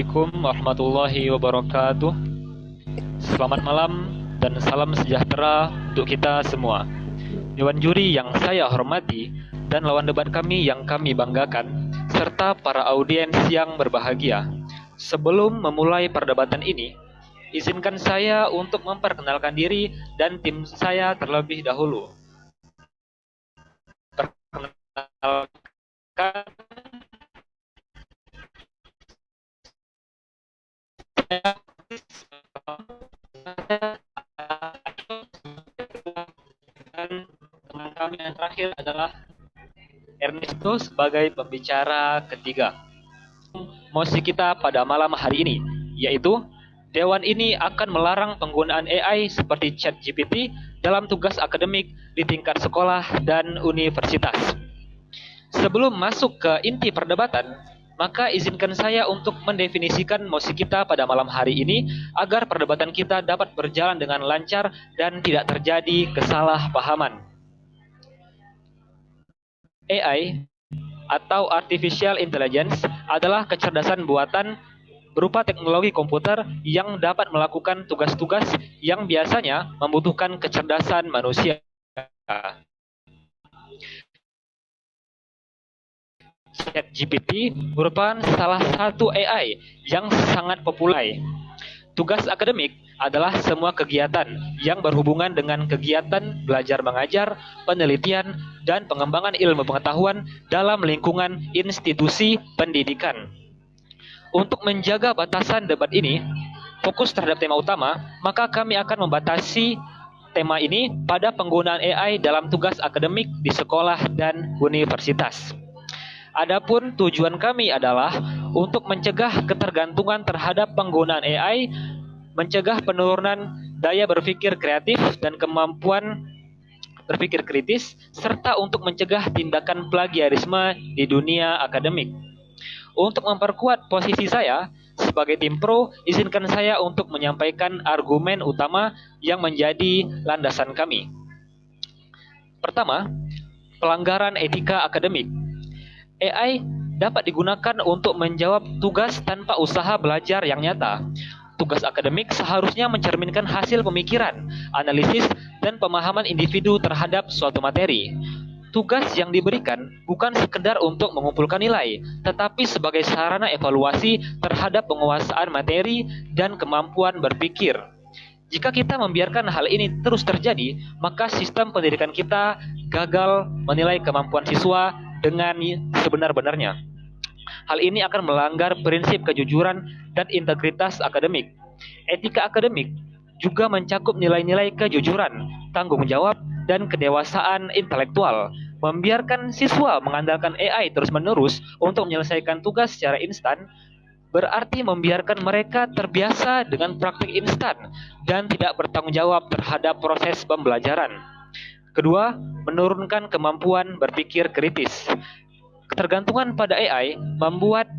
Assalamualaikum warahmatullahi wabarakatuh. Selamat malam dan salam sejahtera untuk kita semua. Dewan juri yang saya hormati dan lawan debat kami yang kami banggakan, serta para audiens yang berbahagia. Sebelum memulai perdebatan ini, izinkan saya untuk memperkenalkan diri dan tim saya terlebih dahulu. Perkenalkan, dan teman kami yang terakhir adalah Ernesto sebagai pembicara ketiga. Mosi kita pada malam hari ini, yaitu Dewan ini akan melarang penggunaan AI seperti ChatGPT dalam tugas akademik di tingkat sekolah dan universitas. Sebelum masuk ke inti perdebatan, maka izinkan saya untuk mendefinisikan mosi kita pada malam hari ini agar perdebatan kita dapat berjalan dengan lancar dan tidak terjadi kesalahpahaman. AI atau Artificial Intelligence adalah kecerdasan buatan berupa teknologi komputer yang dapat melakukan tugas-tugas yang biasanya membutuhkan kecerdasan manusia. ChatGPT merupakan salah satu AI yang sangat populer. Tugas akademik adalah semua kegiatan yang berhubungan dengan kegiatan belajar mengajar, penelitian, dan pengembangan ilmu pengetahuan dalam lingkungan institusi pendidikan. Untuk menjaga batasan debat ini, fokus terhadap tema utama, maka kami akan membatasi tema ini pada penggunaan AI dalam tugas akademik di sekolah dan universitas. Adapun tujuan kami adalah untuk mencegah ketergantungan terhadap penggunaan AI, mencegah penurunan daya berpikir kreatif dan kemampuan berpikir kritis, serta untuk mencegah tindakan plagiarisme di dunia akademik. Untuk memperkuat posisi saya sebagai tim pro, izinkan saya untuk menyampaikan argumen utama yang menjadi landasan kami. Pertama, pelanggaran etika akademik. AI dapat digunakan untuk menjawab tugas tanpa usaha belajar yang nyata. Tugas akademik seharusnya mencerminkan hasil pemikiran, analisis, dan pemahaman individu terhadap suatu materi. Tugas yang diberikan bukan sekedar untuk mengumpulkan nilai, tetapi sebagai sarana evaluasi terhadap penguasaan materi dan kemampuan berpikir. Jika kita membiarkan hal ini terus terjadi, maka sistem pendidikan kita gagal menilai kemampuan siswa dengan sebenar-benarnya. Hal ini akan melanggar prinsip kejujuran dan integritas akademik. Etika akademik juga mencakup nilai-nilai kejujuran, tanggung jawab, dan kedewasaan intelektual. Membiarkan siswa mengandalkan AI terus-menerus untuk menyelesaikan tugas secara instan berarti membiarkan mereka terbiasa dengan praktik instan dan tidak bertanggung jawab terhadap proses pembelajaran. Kedua, menurunkan kemampuan berpikir kritis. Ketergantungan pada AI membuat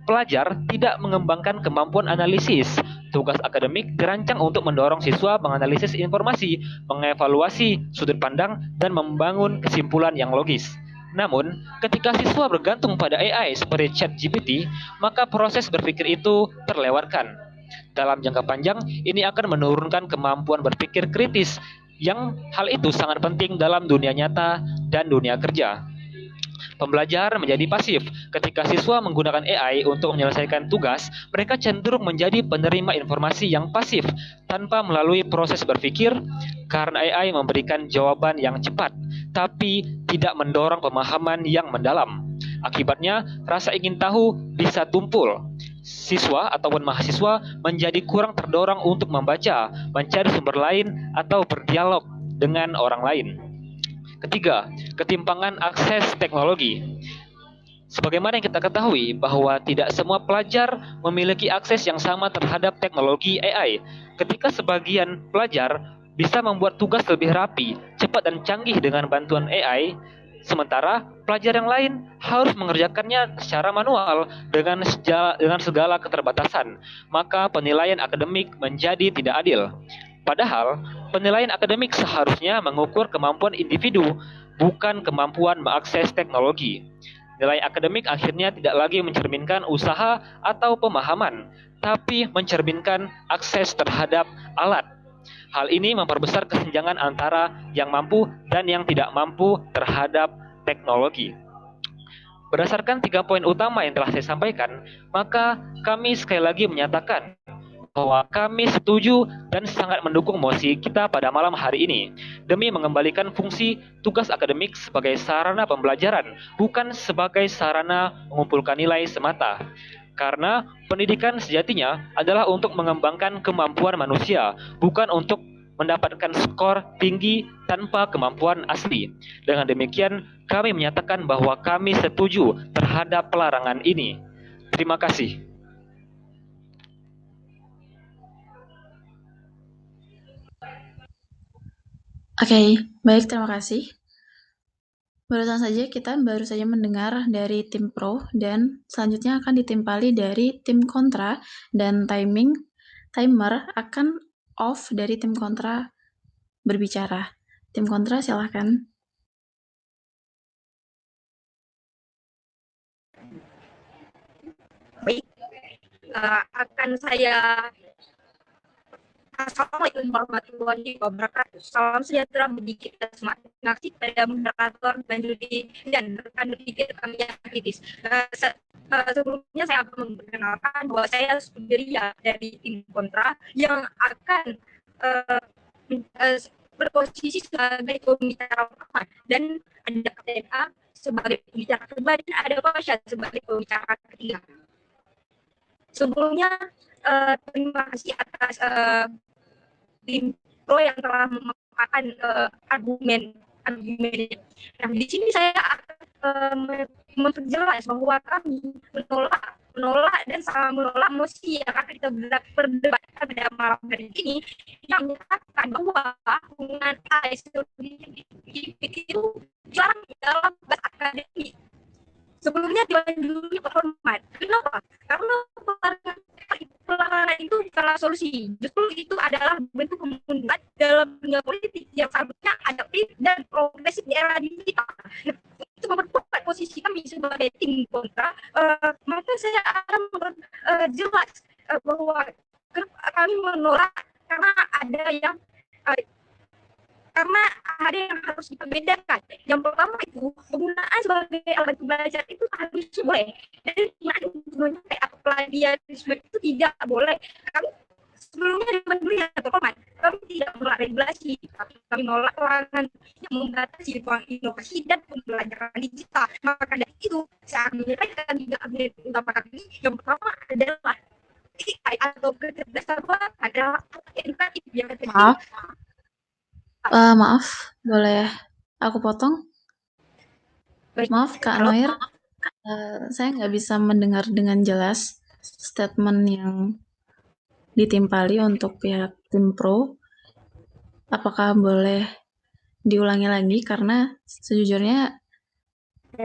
pelajar tidak mengembangkan kemampuan analisis. Tugas akademik dirancang untuk mendorong siswa menganalisis informasi, mengevaluasi sudut pandang, dan membangun kesimpulan yang logis. Namun, ketika siswa bergantung pada AI seperti ChatGPT, maka proses berpikir itu terlewatkan. Dalam jangka panjang, ini akan menurunkan kemampuan berpikir kritis yang hal itu sangat penting dalam dunia nyata dan dunia kerja. Pembelajar menjadi pasif. Ketika siswa menggunakan AI untuk menyelesaikan tugas, mereka cenderung menjadi penerima informasi yang pasif tanpa melalui proses berpikir karena AI memberikan jawaban yang cepat, tapi tidak mendorong pemahaman yang mendalam. Akibatnya, rasa ingin tahu bisa tumpul. Siswa ataupun mahasiswa menjadi kurang terdorong untuk membaca, mencari sumber lain, atau berdialog dengan orang lain. Ketiga, ketimpangan akses teknologi. Sebagaimana yang kita ketahui bahwa tidak semua pelajar memiliki akses yang sama terhadap teknologi AI. Ketika sebagian pelajar bisa membuat tugas lebih rapi, cepat dan canggih dengan bantuan AI, sementara pelajar yang lain harus mengerjakannya secara manual dengan segala keterbatasan, maka penilaian akademik menjadi tidak adil. Padahal, penilaian akademik seharusnya mengukur kemampuan individu, bukan kemampuan mengakses teknologi. Nilai akademik akhirnya tidak lagi mencerminkan usaha atau pemahaman, tapi mencerminkan akses terhadap alat. Hal ini memperbesar kesenjangan antara yang mampu dan yang tidak mampu terhadap teknologi. Berdasarkan 3 poin utama yang telah saya sampaikan, maka kami sekali lagi menyatakan bahwa kami setuju dan sangat mendukung mosi kita pada malam hari ini demi mengembalikan fungsi tugas akademik sebagai sarana pembelajaran, bukan sebagai sarana mengumpulkan nilai semata. Karena pendidikan sejatinya adalah untuk mengembangkan kemampuan manusia, bukan untuk mendapatkan skor tinggi tanpa kemampuan asli. Dengan demikian, kami menyatakan bahwa kami setuju terhadap pelarangan ini. Terima kasih. Oke, baik, terima kasih. Barusan saja kita baru saja mendengar dari tim pro dan selanjutnya akan ditimpali dari tim kontra dan timer akan off dari tim kontra berbicara. Tim kontra silahkan. Baik, akan saya Assalamualaikum warahmatullahi wabarakatuh. Salam sejahtera bagi kita semua. Terima kasih pada moderator dan rekan berpikir kami yang kritis. Sebelumnya saya akan memperkenalkan bahwa saya Sudiria dari tim kontra yang akan berposisi sebagai pembicara utama dan ada KTNA sebagai pembicara kedua dan ada Pasha sebagai pembicara ketiga. Sebelumnya terima kasih atas tim pro yang telah memaparkan argumen. Nah, di sini saya akan memperjelas bahwa kami menolak dan sangat menolak mosi yang akan kita perdebatkan pada malam hari ini yang menyatakan bahwa penggunaan AI itu jarang dalam bahasa akademik. Sebelumnya dulu terhormat. Kenapa? Karena pelarangan itu bukanlah solusi. Justru itu adalah bentuk kemunduran dalam dunia politik yang seharusnya adaptif dan progresif di era digital. Itu memperkuat posisi kami sebagai tim kontra. Maka saya akan jelas bahwa kami menolak karena ada yang karena ada yang harus diperbedakan. Yang pertama itu penggunaan sebagai alat belajar itu harus boleh. Dan penggunaan kayak apa plagiarisme itu tidak boleh. Kami sebelumnya dengan dulu yang terhormat, kami tidak menolak regulasi, tapi kami menolak larangan yang membatasi ruang inovasi dan pembelajaran digital. Maka dari itu saya akan menyampaikan 3 update utama kami. Yang pertama adalah AI atau kecerdasan buatan adalah edukatif yang Maaf. Maaf, boleh aku potong? Maaf, Kak Noir. Saya nggak bisa mendengar dengan jelas statement yang ditimpali untuk pihak tim pro. Apakah boleh diulangi lagi? Karena sejujurnya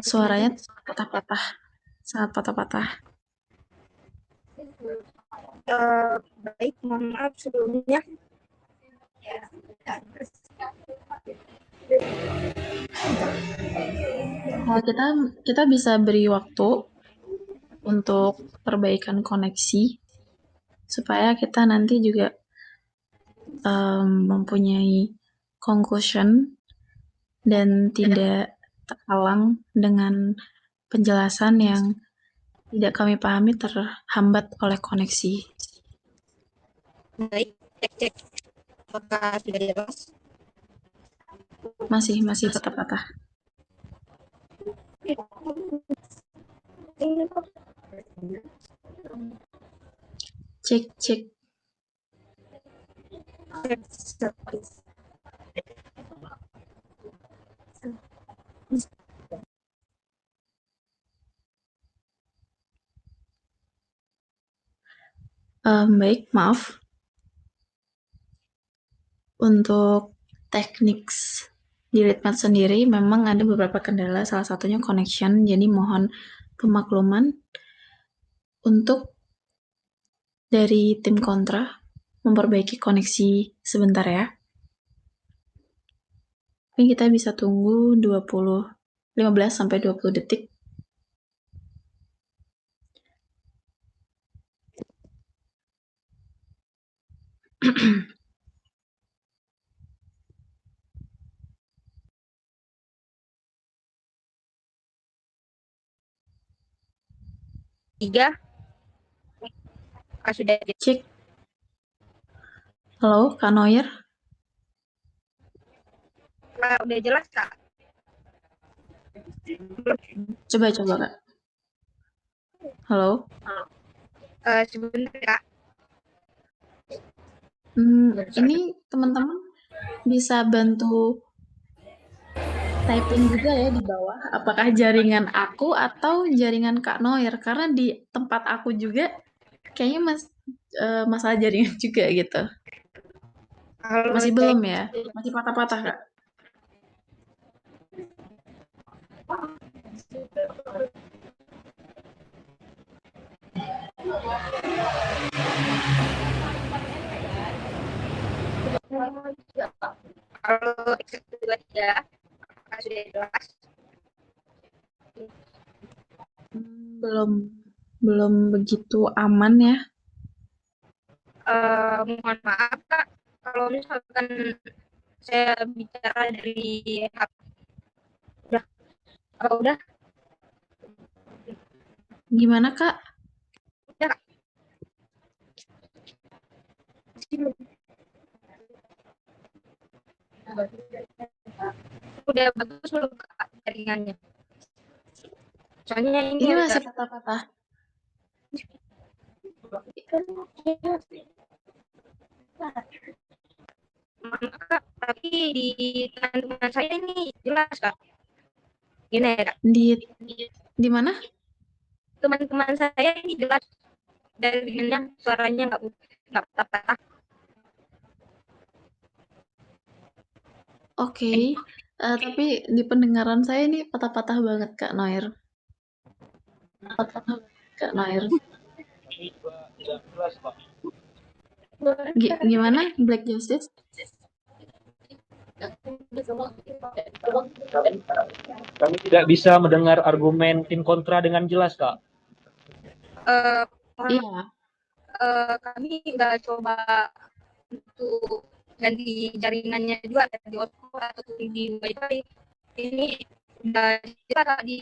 suaranya patah-patah, sangat patah-patah. Baik, mohon maaf sebelumnya. Kita bisa beri waktu untuk perbaikan koneksi supaya kita nanti juga mempunyai conclusion dan tidak terhalang dengan penjelasan yang tidak kami pahami terhambat oleh koneksi. Baik, cek. Apakah sudah jelas? Masih patah-patah. Cek. Baik, maaf. Untuk teknik di Litmat sendiri memang ada beberapa kendala, salah satunya connection, jadi mohon pemakluman untuk dari tim kontra memperbaiki koneksi sebentar ya. Mungkin kita bisa tunggu 15 sampai 20 detik Tiga, sudah Cek. Halo, Kak Noyer. udah jelas Kak? Coba, Kak. Halo. Sebentar Kak. Ini teman-teman bisa bantu typing juga ya di bawah. Apakah jaringan aku atau jaringan Kak Noyer? Karena di tempat aku juga kayaknya masalah jaringan juga gitu. Kalau Masih belum ya? Masih patah-patah, Kak? kalau kedua tiga, sudah jelas. Belum begitu aman ya. Mohon maaf Kak, kalau misalkan saya bicara dari udah, udah, Gimana, Kak? udah Kak. Udah bagus belum Kak jaringannya? Soalnya ini Ini masih agak patah-patah. maaf Kak, tapi di teman-teman saya ini jelas Kak. Gini ya Kak, Di mana? teman-teman saya ini jelas jaringannya, suaranya nggak patah-patah. Oke. Tapi di pendengaran saya ini patah-patah banget, Kak Noir. Patah-patah banget, Kak Noir. Gimana, Black Justice? Kami tidak bisa mendengar argumen tim kontra dengan jelas, Kak. Iya. Kami nggak coba untuk ganti jaringannya juga di hotspot atau di wifi. Ini udah kita Kak di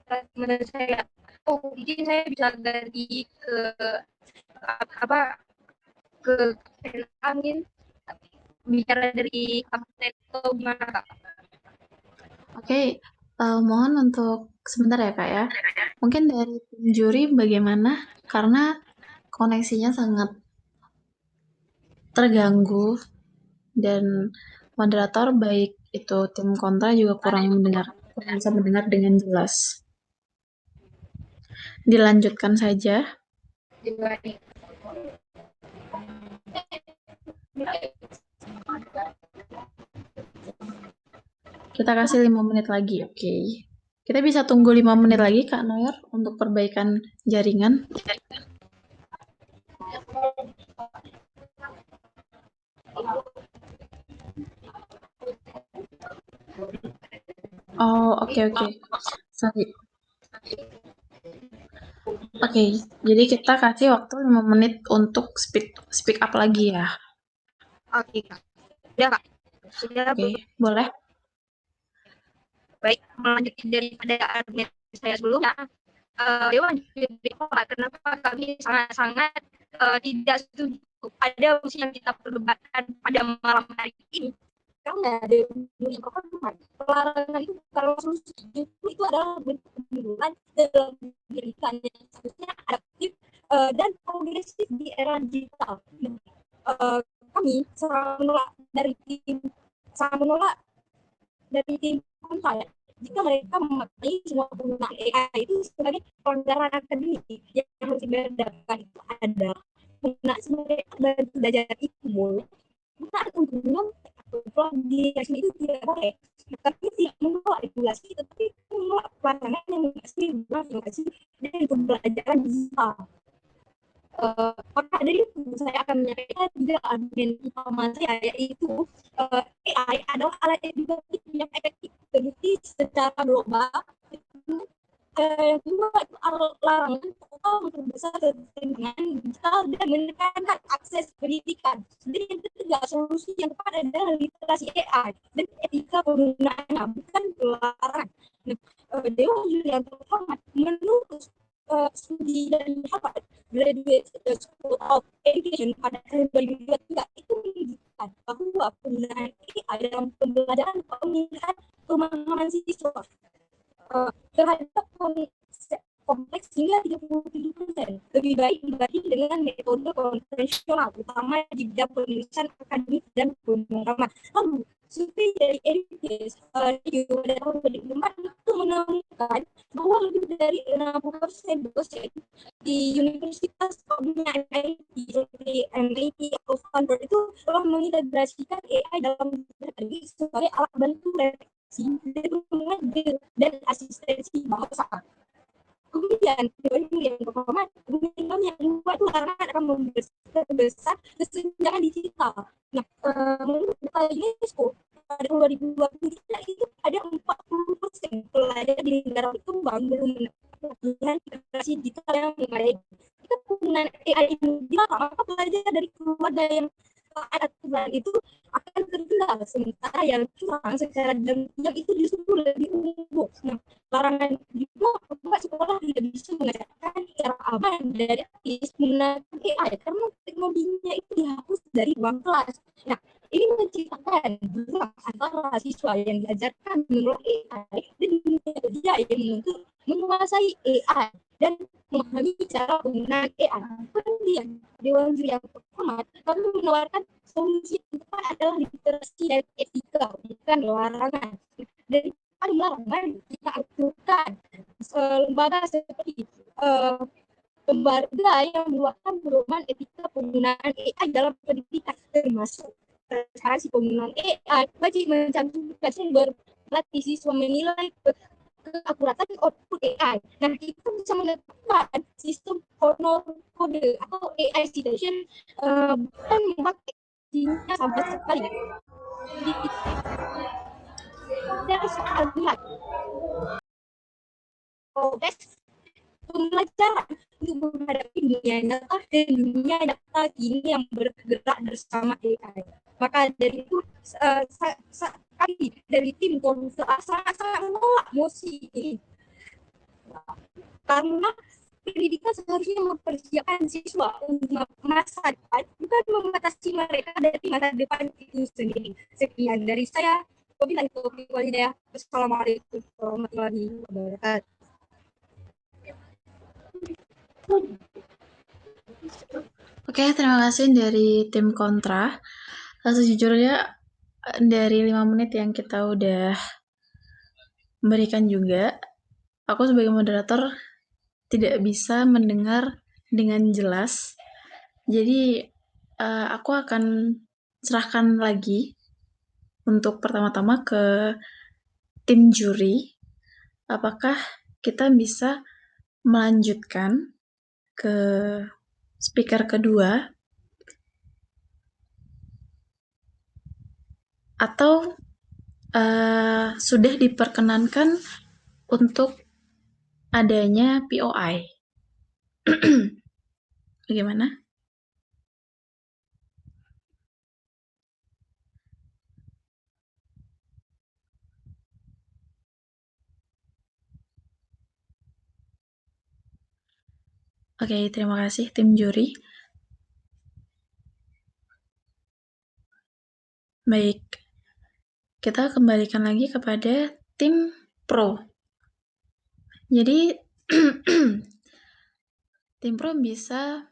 teman saya. Oh, mungkin saya bisa ganti ke apa ke angin bicara dari kampus atau gimana Kak? Oke. Mohon untuk sebentar ya, Kak ya. Mungkin dari tim juri bagaimana? Karena koneksinya sangat terganggu dan moderator baik itu tim kontra juga kurang bisa mendengar dengan jelas. Dilanjutkan saja. Kita kasih 5 menit lagi, oke. Kita bisa tunggu 5 menit lagi, Kak Noyer, untuk perbaikan jaringan. Oh, oke. Sorry. Oke, jadi kita kasih waktu 5 menit untuk speak up lagi ya. Oke Kak. Sudah Kak. Sudah Oke, boleh. baik, melanjutkan daripada argumen saya sebelumnya. Dewan Pak, kenapa kami sangat-sangat tidak setuju ada opsi yang kita perdebatkan pada malam hari ini, karena dari pelarangan itu kalau itu adalah bentuk pembunuhan dalam pendidikan yang seharusnya adaptif dan progresif di era digital. Kami sangat menolak dari tim saya jika mereka memakai semua penggunaan AI itu sebagai pelanggaran akademik. Yang harus dibedakan itu ada penggunaan sebagai bantu belajar itu boleh, penggunaan untuk menyontek atau di itu tidak boleh. Tapi tidak menolak regulasi, tetapi menolak pelarangan yang mengatasi dari pembelajaran digital. Maka dari itu saya akan menyampaikan tiga argumen utama saya, yaitu AI adalah alat edukatif yang efektif terbukti secara global. Yang kedua itu larangan total memperbesar ketimpangan digital dan menekankan akses pendidikan. Dan yang ketiga, solusi yang tepat adalah literasi AI dan etika penggunaannya, bukan pelarangan. Dewan Juri yang terhormat menurut studi dari Harvard Graduate School of Education pada tahun 2023 itu menunjukkan bahwa penggunaan AI dalam pembelajaran meningkatkan pemahaman siswa terhadap konsep kompleks hingga 37%, lebih baik dibanding dengan metode konvensional, terutama di bidang penulisan akademik dan pemrograman. Lalu, survei dari Educase pada tahun 2004 itu menemukan bahwa lebih dari 60% dosen di Universitas MIT seperti MIT atau Stanford itu telah mengintegrasikan AI dalam strategi sebagai alat bantu refleksi dan asistensi bahasa. Kemudian, yang pertama, kemudian yang kedua itu larangan akan membesar kesenjangan digital. Nah, menurut data UNESCO pada tahun 2023 itu ada 40% pelajar di negara berkembang belum mendapatkan literasi digital yang memadai. Jika penggunaan AI ini dilarang, maka pelajar dari keluarga yang taat aturan itu akan tertinggal, sementara yang curang secara diam itu justru lebih unggul. Nah, larangan juga membuat sekolah tidak bisa mengajarkan cara aman dari etis menggunakan AI karena teknologinya itu dihapus dari ruang kelas. Nah, ini menciptakan jurang antara siswa yang diajarkan melalui AI dan dunia kerja yang menuntut menguasai AI dan memahami cara penggunaan AI. Kemudian, Dewan Juri yang terhormat lalu menawarkan solusi yang tepat adalah literasi dan etika, bukan larangan. Dari larangan kita aturkan lembaga seperti lembaga yang merupakan pedoman etika penggunaan AI dalam pendidikan, termasuk transparansi penggunaan AI, wajib mencantumkan sumber pelatih siswa menilai keakuratan output AI. Nah, kita bisa menetapkan sistem honor kode atau AI citation bukan memakai sama sekali. Dari soal berat proses pembelajaran untuk menghadapi dunia nyata dan dunia nyata kini yang bergerak bersama AI. Maka dari itu kami dari tim konsultasi sangat menolak mosi ini karena pendidikan seharusnya mempersiapkan siswa untuk masa depan, bukan membatasi mereka dari masa depan itu sendiri. Sekian dari saya. Wabillahi taufiq wal hidayah. Wassalamualaikum warahmatullahi wabarakatuh. Oke, terima kasih dari tim kontra. Sejujurnya dari 5 menit yang kita udah berikan juga, aku sebagai moderator tidak bisa mendengar dengan jelas. Jadi aku akan serahkan lagi untuk pertama-tama ke tim juri. Apakah kita bisa melanjutkan ke speaker kedua atau sudah diperkenankan untuk adanya POI? Bagaimana? Oke, terima kasih tim juri. Baik, kita kembalikan lagi kepada tim pro. Jadi, tim pro bisa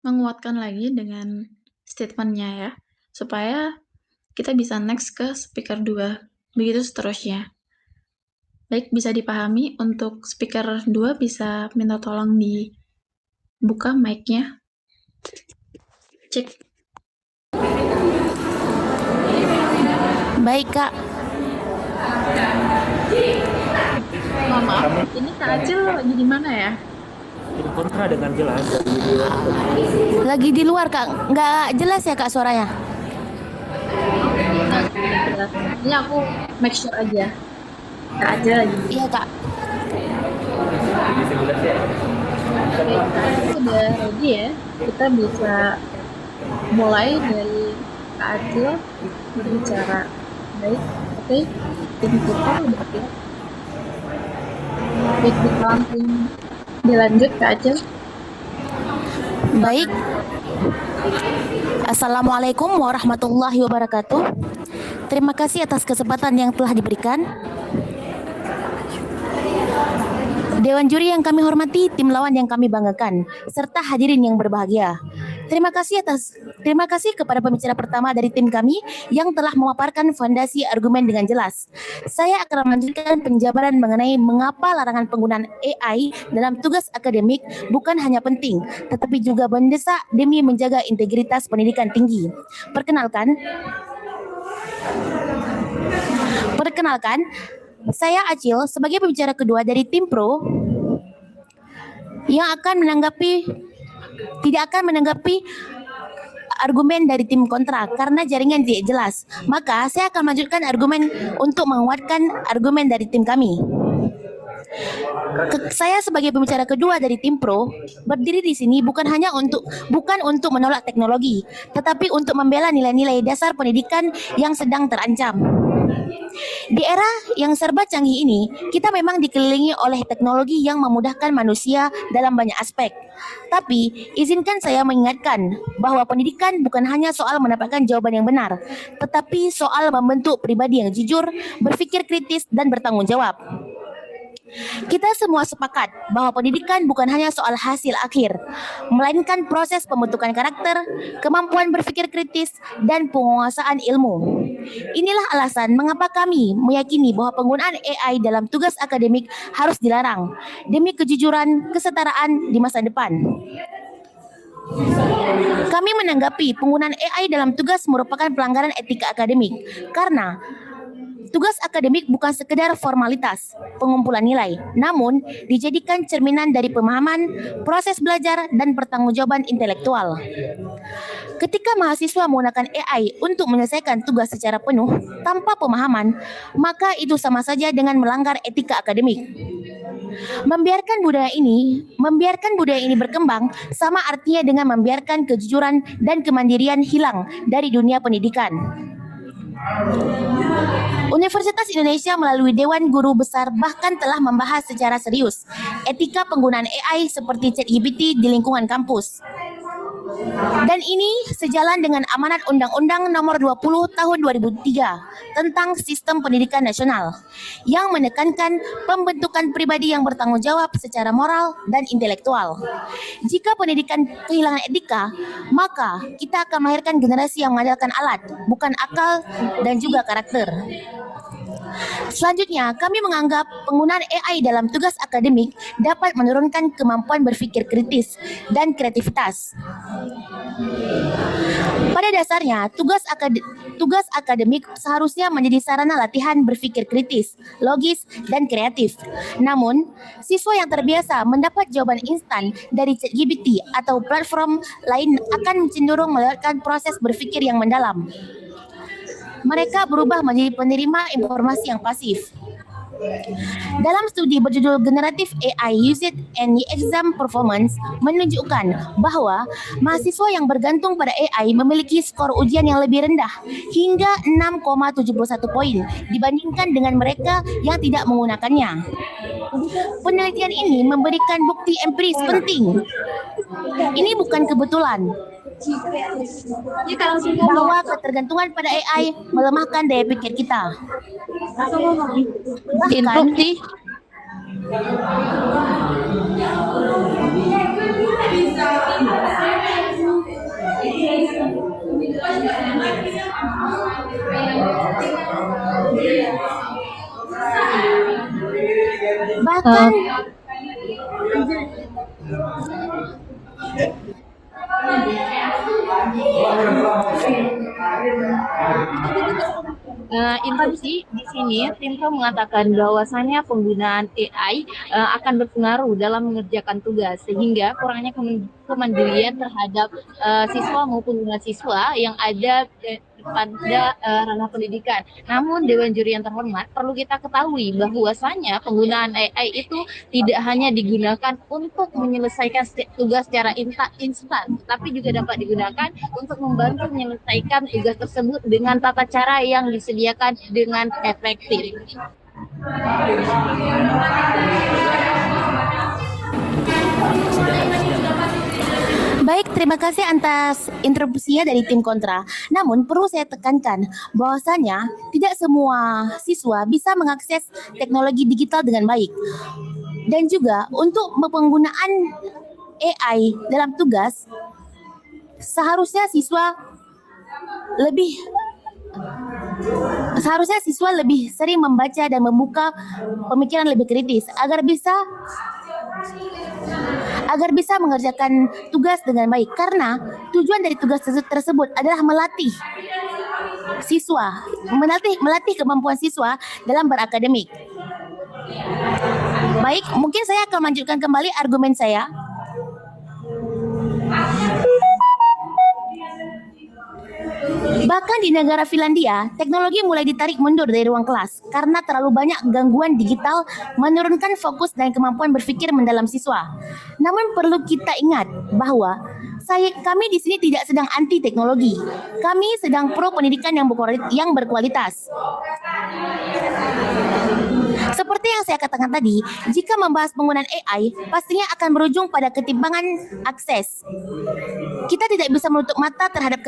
menguatkan lagi dengan statementnya ya, supaya kita bisa next ke speaker 2, begitu seterusnya. Baik, bisa dipahami. Untuk speaker 2 bisa minta tolong dibuka mic-nya. Cek. Baik, Kak. Maaf, ini Kak Acil lagi di mana ya? Tim kontra dengan jelas. Lagi di luar, Kak. Nggak jelas ya, Kak, suaranya? Ini aku make sure aja. Kak Acil lagi. Iya, Kak. Lagi simulasi ya. Oke, sudah ready ya. Kita bisa mulai dari Kak Acil berbicara. Baik, oke. Tim kita udah siap. Baik, kita langsung dilanjut Kak Acil. Baik. Assalamualaikum warahmatullahi wabarakatuh. Terima kasih atas kesempatan yang telah diberikan. Dewan juri yang kami hormati, tim lawan yang kami banggakan, serta hadirin yang berbahagia. Terima kasih kepada pembicara pertama dari tim kami yang telah memaparkan fondasi argumen dengan jelas. Saya akan melanjutkan penjabaran mengenai mengapa larangan penggunaan AI dalam tugas akademik bukan hanya penting, tetapi juga mendesak demi menjaga integritas pendidikan tinggi. Perkenalkan, saya Acil sebagai pembicara kedua dari tim Pro yang tidak akan menanggapi argumen dari tim kontra karena jaringan tidak jelas. Maka saya akan melanjutkan argumen untuk menguatkan argumen dari tim kami. Saya sebagai pembicara kedua dari tim Pro berdiri di sini bukan untuk menolak teknologi, tetapi untuk membela nilai-nilai dasar pendidikan yang sedang terancam. Di era yang serba canggih ini, kita memang dikelilingi oleh teknologi yang memudahkan manusia dalam banyak aspek. Tapi, izinkan saya mengingatkan bahwa pendidikan bukan hanya soal mendapatkan jawaban yang benar, tetapi soal membentuk pribadi yang jujur, berpikir kritis, dan bertanggung jawab. Kita semua sepakat bahwa pendidikan bukan hanya soal hasil akhir, melainkan proses pembentukan karakter, kemampuan berpikir kritis, dan penguasaan ilmu. Inilah alasan mengapa kami meyakini bahwa penggunaan AI dalam tugas akademik harus dilarang demi kejujuran, kesetaraan di masa depan. Kami menanggapi penggunaan AI dalam tugas merupakan pelanggaran etika akademik karena tugas akademik bukan sekedar formalitas pengumpulan nilai, namun dijadikan cerminan dari pemahaman, proses belajar, dan pertanggungjawaban intelektual. Ketika mahasiswa menggunakan AI untuk menyelesaikan tugas secara penuh tanpa pemahaman, maka itu sama saja dengan melanggar etika akademik. Membiarkan budaya ini berkembang sama artinya dengan membiarkan kejujuran dan kemandirian hilang dari dunia pendidikan. Universitas Indonesia melalui Dewan Guru Besar bahkan telah membahas secara serius etika penggunaan AI seperti ChatGPT di lingkungan kampus. Dan ini sejalan dengan amanat Undang-Undang Nomor 20 Tahun 2003 tentang Sistem Pendidikan Nasional yang menekankan pembentukan pribadi yang bertanggung jawab secara moral dan intelektual. Jika pendidikan kehilangan etika, maka kita akan melahirkan generasi yang mengandalkan alat, bukan akal dan juga karakter. Selanjutnya, kami menganggap penggunaan AI dalam tugas akademik dapat menurunkan kemampuan berpikir kritis dan kreativitas. Pada dasarnya, tugas akademik seharusnya menjadi sarana latihan berpikir kritis, logis, dan kreatif. Namun, siswa yang terbiasa mendapat jawaban instan dari ChatGPT atau platform lain akan cenderung melewatkan proses berpikir yang mendalam. Mereka berubah menjadi penerima informasi yang pasif. Dalam studi berjudul Generative AI Usage and Exam Performance menunjukkan bahwa mahasiswa yang bergantung pada AI memiliki skor ujian yang lebih rendah hingga 6,71 poin dibandingkan dengan mereka yang tidak menggunakannya. Penelitian ini memberikan bukti empiris penting. Ini bukan kebetulan bahwa ketergantungan pada AI melemahkan daya pikir kita. Interupsi. Bahkan Interupsi di sini tim Pro mengatakan bahwasannya penggunaan AI akan berpengaruh dalam mengerjakan tugas sehingga kurangnya kemandirian terhadap siswa maupun mahasiswa yang ada pada ranah pendidikan. Namun Dewan Juri yang terhormat, perlu kita ketahui bahwasanya penggunaan AI itu tidak hanya digunakan untuk menyelesaikan tugas secara instan, tapi juga dapat digunakan untuk membantu menyelesaikan tugas tersebut dengan tata cara yang disediakan dengan efektif. Baik, terima kasih atas interupsinya dari tim kontra. Namun perlu saya tekankan bahwasanya tidak semua siswa bisa mengakses teknologi digital dengan baik. Dan juga untuk penggunaan AI dalam tugas, seharusnya siswa lebih sering membaca dan membuka pemikiran lebih kritis agar bisa mengerjakan tugas dengan baik, karena tujuan dari tugas tersebut adalah melatih kemampuan siswa dalam berakademik. Baik, mungkin saya akan melanjutkan kembali argumen saya. Bahkan di negara Finlandia, teknologi mulai ditarik mundur dari ruang kelas karena terlalu banyak gangguan digital menurunkan fokus dan kemampuan berpikir mendalam siswa. Namun perlu kita ingat bahwa kami di sini tidak sedang anti teknologi. Kami sedang pro pendidikan yang berkualitas. Seperti yang saya katakan tadi, jika membahas penggunaan AI, pastinya akan berujung pada ketimpangan akses. Kita tidak bisa menutup mata terhadap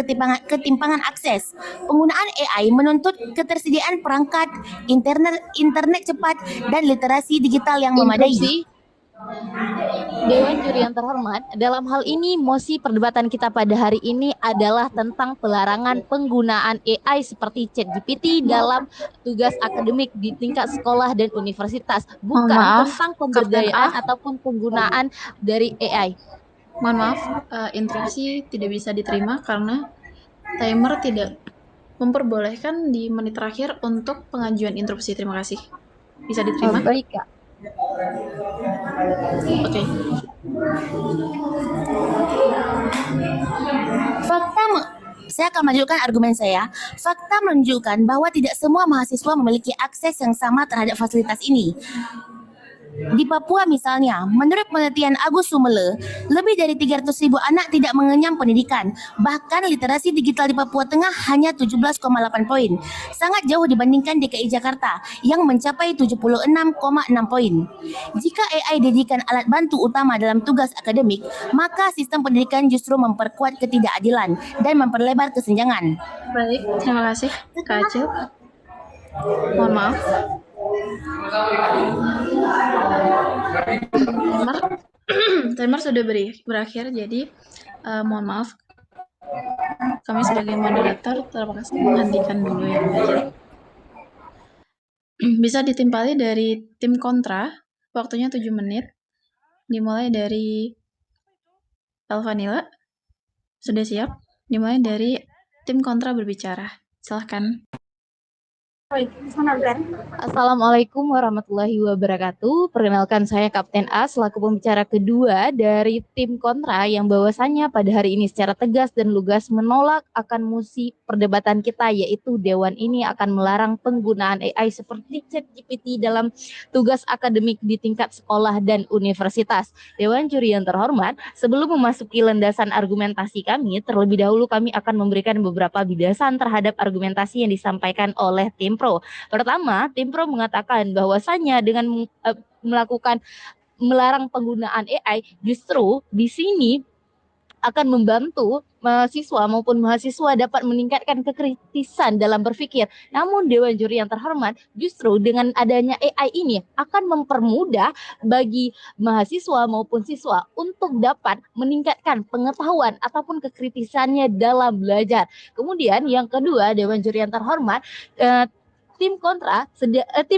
ketimpangan akses. Penggunaan AI menuntut ketersediaan perangkat, internet cepat, dan literasi digital yang memadai. Interupsi. Dewan Juri yang terhormat, dalam hal ini mosi perdebatan kita pada hari ini adalah tentang pelarangan penggunaan AI seperti ChatGPT dalam tugas akademik di tingkat sekolah dan universitas, bukan tentang pemberdayaan ataupun penggunaan dari AI. Mohon maaf, interupsi tidak bisa diterima karena timer tidak memperbolehkan di menit terakhir untuk pengajuan interupsi. Terima kasih. Bisa diterima? Baik, Kak. Oke. Saya akan melanjutkan argumen saya. Fakta menunjukkan bahwa tidak semua mahasiswa memiliki akses yang sama terhadap fasilitas ini. Di Papua misalnya, menurut penelitian Agus Sumele, lebih dari 300.000 anak tidak mengenyam pendidikan. Bahkan literasi digital di Papua Tengah hanya 17,8 poin. Sangat jauh dibandingkan DKI Jakarta yang mencapai 76,6 poin. Jika AI dijadikan alat bantu utama dalam tugas akademik, maka sistem pendidikan justru memperkuat ketidakadilan dan memperlebar kesenjangan. Baik, terima kasih Kak Acil. Mohon maaf. Timer sudah berakhir, jadi mohon maaf. Kami sebagai moderator terpaksa menghentikan dulu ya. Bisa ditimpali dari tim kontra, waktunya 7 menit. Dimulai dari Elvanila. Sudah siap? Dimulai dari tim kontra berbicara. Silahkan. Assalamualaikum warahmatullahi wabarakatuh. Perkenalkan, saya Kapten A selaku pembicara kedua dari tim kontra yang bahwasannya pada hari ini secara tegas dan lugas menolak akan mosi perdebatan kita, yaitu Dewan ini akan melarang penggunaan AI seperti ChatGPT dalam tugas akademik di tingkat sekolah dan universitas. Dewan Juri yang terhormat, sebelum memasuki landasan argumentasi kami, terlebih dahulu kami akan memberikan beberapa bidasan terhadap argumentasi yang disampaikan oleh tim pro. Pertama, tim pro mengatakan bahwasannya dengan melarang penggunaan AI, justru di sini akan membantu mahasiswa maupun mahasiswa dapat meningkatkan kekritisan dalam berpikir. Namun Dewan Juri yang terhormat, justru dengan adanya AI ini akan mempermudah bagi mahasiswa maupun siswa untuk dapat meningkatkan pengetahuan ataupun kekritisannya dalam belajar. Kemudian yang kedua, Dewan Juri yang terhormat, tim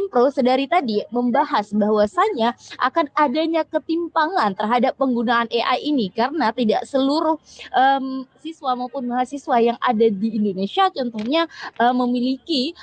pro sedari tadi membahas bahwasannya akan adanya ketimpangan terhadap penggunaan AI ini karena tidak seluruh siswa maupun mahasiswa yang ada di Indonesia contohnya memiliki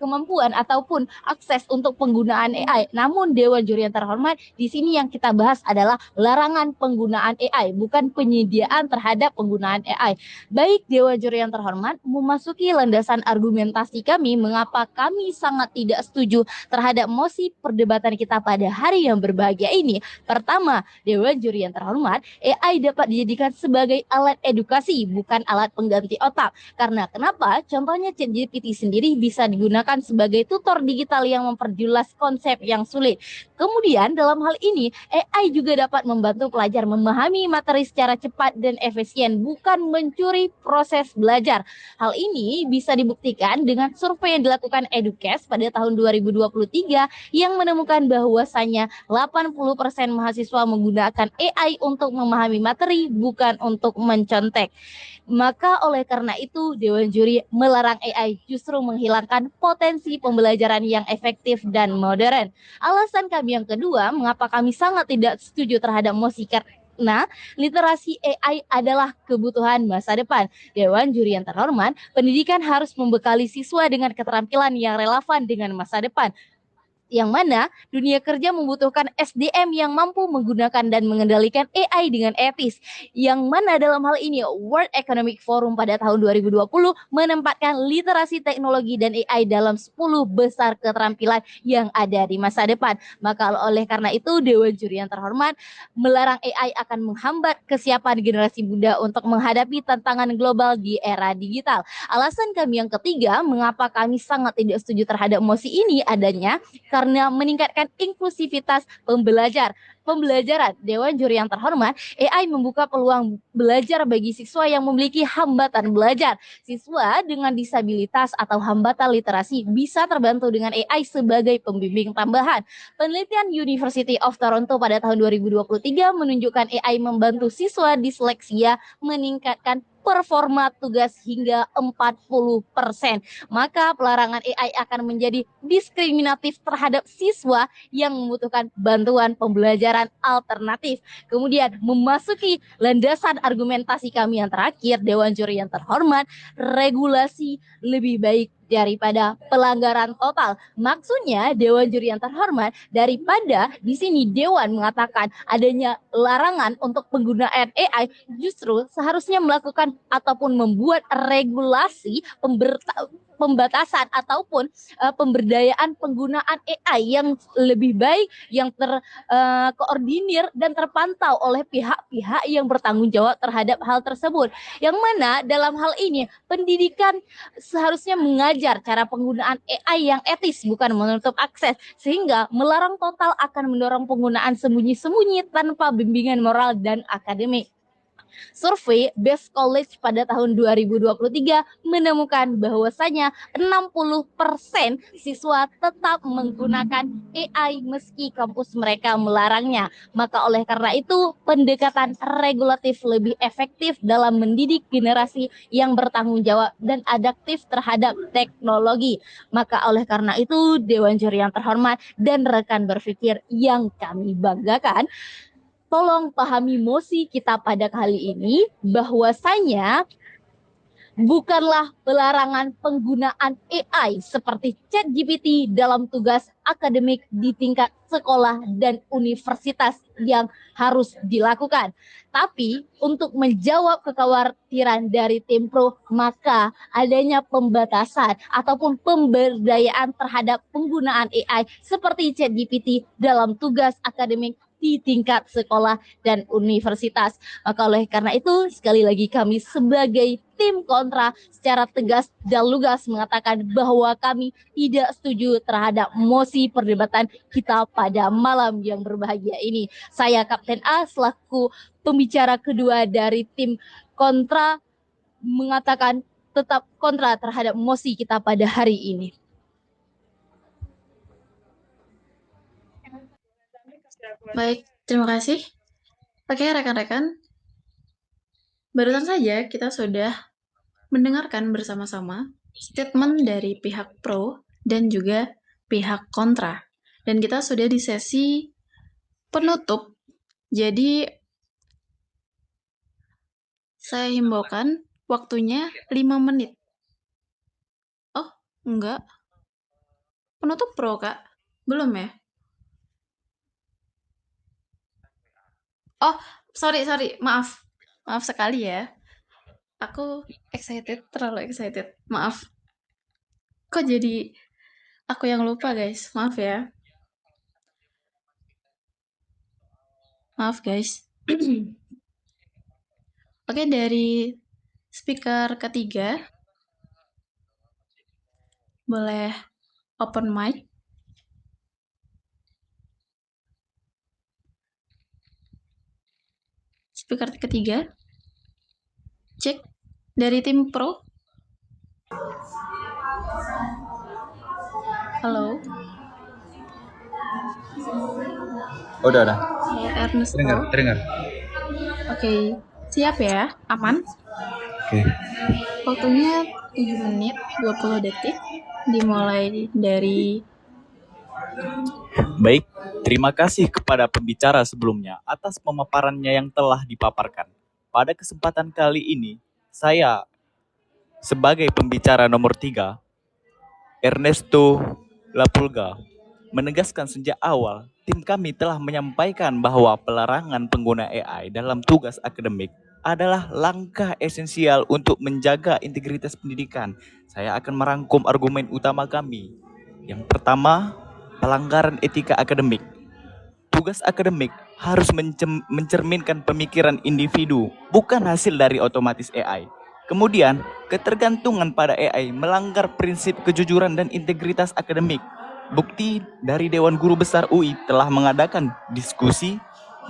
kemampuan ataupun akses untuk penggunaan AI. Namun Dewan Juri yang terhormat, di sini yang kita bahas adalah larangan penggunaan AI, bukan penyediaan terhadap penggunaan AI. Baik Dewan Juri yang terhormat, memasuki landasan argumentasi kami mengapa kami sangat tidak setuju terhadap mosi perdebatan kita pada hari yang berbahagia ini. Pertama, Dewan Juri yang terhormat, AI dapat dijadikan sebagai alat edukasi, bukan alat pengganti otak. Karena kenapa? Contohnya ChatGPT sendiri bisa digunakan sebagai tutor digital yang memperjelas konsep yang sulit. Kemudian dalam hal ini, AI juga dapat membantu pelajar memahami materi secara cepat dan efisien, bukan mencuri proses belajar. Hal ini bisa dibuktikan dengan survei yang dilakukan Edukes pada tahun 2023 yang menemukan bahwasanya 80% mahasiswa menggunakan AI untuk memahami materi, bukan untuk mencontek. Maka oleh karena itu Dewan Juri melarang AI justru menghilangkan potensi pembelajaran yang efektif dan modern. Alasan kami yang kedua mengapa kami sangat tidak setuju terhadap mosi karena literasi AI adalah kebutuhan masa depan. Dewan Juri yang terhormat, pendidikan harus membekali siswa dengan keterampilan yang relevan dengan masa depan, yang mana dunia kerja membutuhkan SDM yang mampu menggunakan dan mengendalikan AI dengan etis. Yang mana dalam hal ini World Economic Forum pada tahun 2020 menempatkan literasi teknologi dan AI dalam 10 besar keterampilan yang ada di masa depan. Maka oleh karena itu Dewan Juri yang terhormat, melarang AI akan menghambat kesiapan generasi muda untuk menghadapi tantangan global di era digital. Alasan kami yang ketiga mengapa kami sangat tidak setuju terhadap mosi ini adanya karena meningkatkan inklusivitas pembelajaran. Dewan Juri yang terhormat, AI membuka peluang belajar bagi siswa yang memiliki hambatan belajar. Siswa dengan disabilitas atau hambatan literasi bisa terbantu dengan AI sebagai pembimbing tambahan. Penelitian University of Toronto pada tahun 2023 menunjukkan AI membantu siswa disleksia meningkatkan performa tugas hingga 40%. Maka pelarangan AI akan menjadi diskriminatif terhadap siswa yang membutuhkan bantuan pembelajaran alternatif. Kemudian memasuki landasan argumentasi kami yang terakhir, Dewan Juri yang terhormat, regulasi lebih baik daripada pelanggaran total. Maksudnya Dewan Juri yang terhormat, daripada di sini Dewan mengatakan adanya larangan untuk penggunaan AI, justru seharusnya melakukan ataupun membuat regulasi pembatasan ataupun pemberdayaan penggunaan AI yang lebih baik, yang terkoordinir dan terpantau oleh pihak-pihak yang bertanggung jawab terhadap hal tersebut. Yang mana dalam hal ini pendidikan seharusnya mengajar cara penggunaan AI yang etis, bukan menutup akses, sehingga melarang total akan mendorong penggunaan sembunyi-sembunyi tanpa bimbingan moral dan akademik. Survei Best College pada tahun 2023 menemukan bahwasanya 60% siswa tetap menggunakan AI meski kampus mereka melarangnya. Maka oleh karena itu, pendekatan regulatif lebih efektif dalam mendidik generasi yang bertanggung jawab dan adaptif terhadap teknologi. Maka oleh karena itu, Dewan Juri yang terhormat dan rekan berpikir yang kami banggakan, tolong pahami mosi kita pada kali ini bahwasanya bukanlah pelarangan penggunaan AI seperti ChatGPT dalam tugas akademik di tingkat sekolah dan universitas yang harus dilakukan. Tapi untuk menjawab kekhawatiran dari tim pro, maka adanya pembatasan ataupun pemberdayaan terhadap penggunaan AI seperti ChatGPT dalam tugas akademik di tingkat sekolah dan universitas. Maka oleh karena itu, sekali lagi kami sebagai tim kontra secara tegas dan lugas mengatakan bahwa kami tidak setuju terhadap mosi perdebatan kita pada malam yang berbahagia ini. Saya Kapten A selaku pembicara kedua dari tim kontra mengatakan tetap kontra terhadap mosi kita pada hari ini. Baik, terima kasih. Oke, rekan-rekan, barusan saja kita sudah mendengarkan bersama-sama statement dari pihak pro dan juga pihak kontra. Dan kita sudah di sesi penutup. Jadi, saya himbaukan waktunya 5 menit. Oh, enggak. Penutup Pro, Kak? Belum ya? Oh, sorry, maaf. Maaf sekali ya. Aku terlalu excited. Maaf. Kok jadi aku yang lupa, guys? Maaf ya. Maaf, guys. Oke, dari speaker ketiga, boleh open mic. Speaker ketiga, cek dari tim Pro. Halo, Udah. saya Ernest Pro. Terdengar. Oke, siap ya? Aman? Oke. Waktunya 7 menit 20 detik. Dimulai dari Baik, terima kasih kepada pembicara sebelumnya atas pemaparannya yang telah dipaparkan. Pada kesempatan kali ini, saya sebagai pembicara nomor 3, Ernesto Lapulga, menegaskan sejak awal tim kami telah menyampaikan bahwa pelarangan pengguna AI dalam tugas akademik adalah langkah esensial untuk menjaga integritas pendidikan. Saya akan merangkum argumen utama kami. Yang pertama, pelanggaran etika akademik. Tugas akademik harus mencerminkan pemikiran individu, bukan hasil dari otomatis AI. Kemudian, ketergantungan pada AI melanggar prinsip kejujuran dan integritas akademik. Bukti dari Dewan Guru Besar UI telah mengadakan diskusi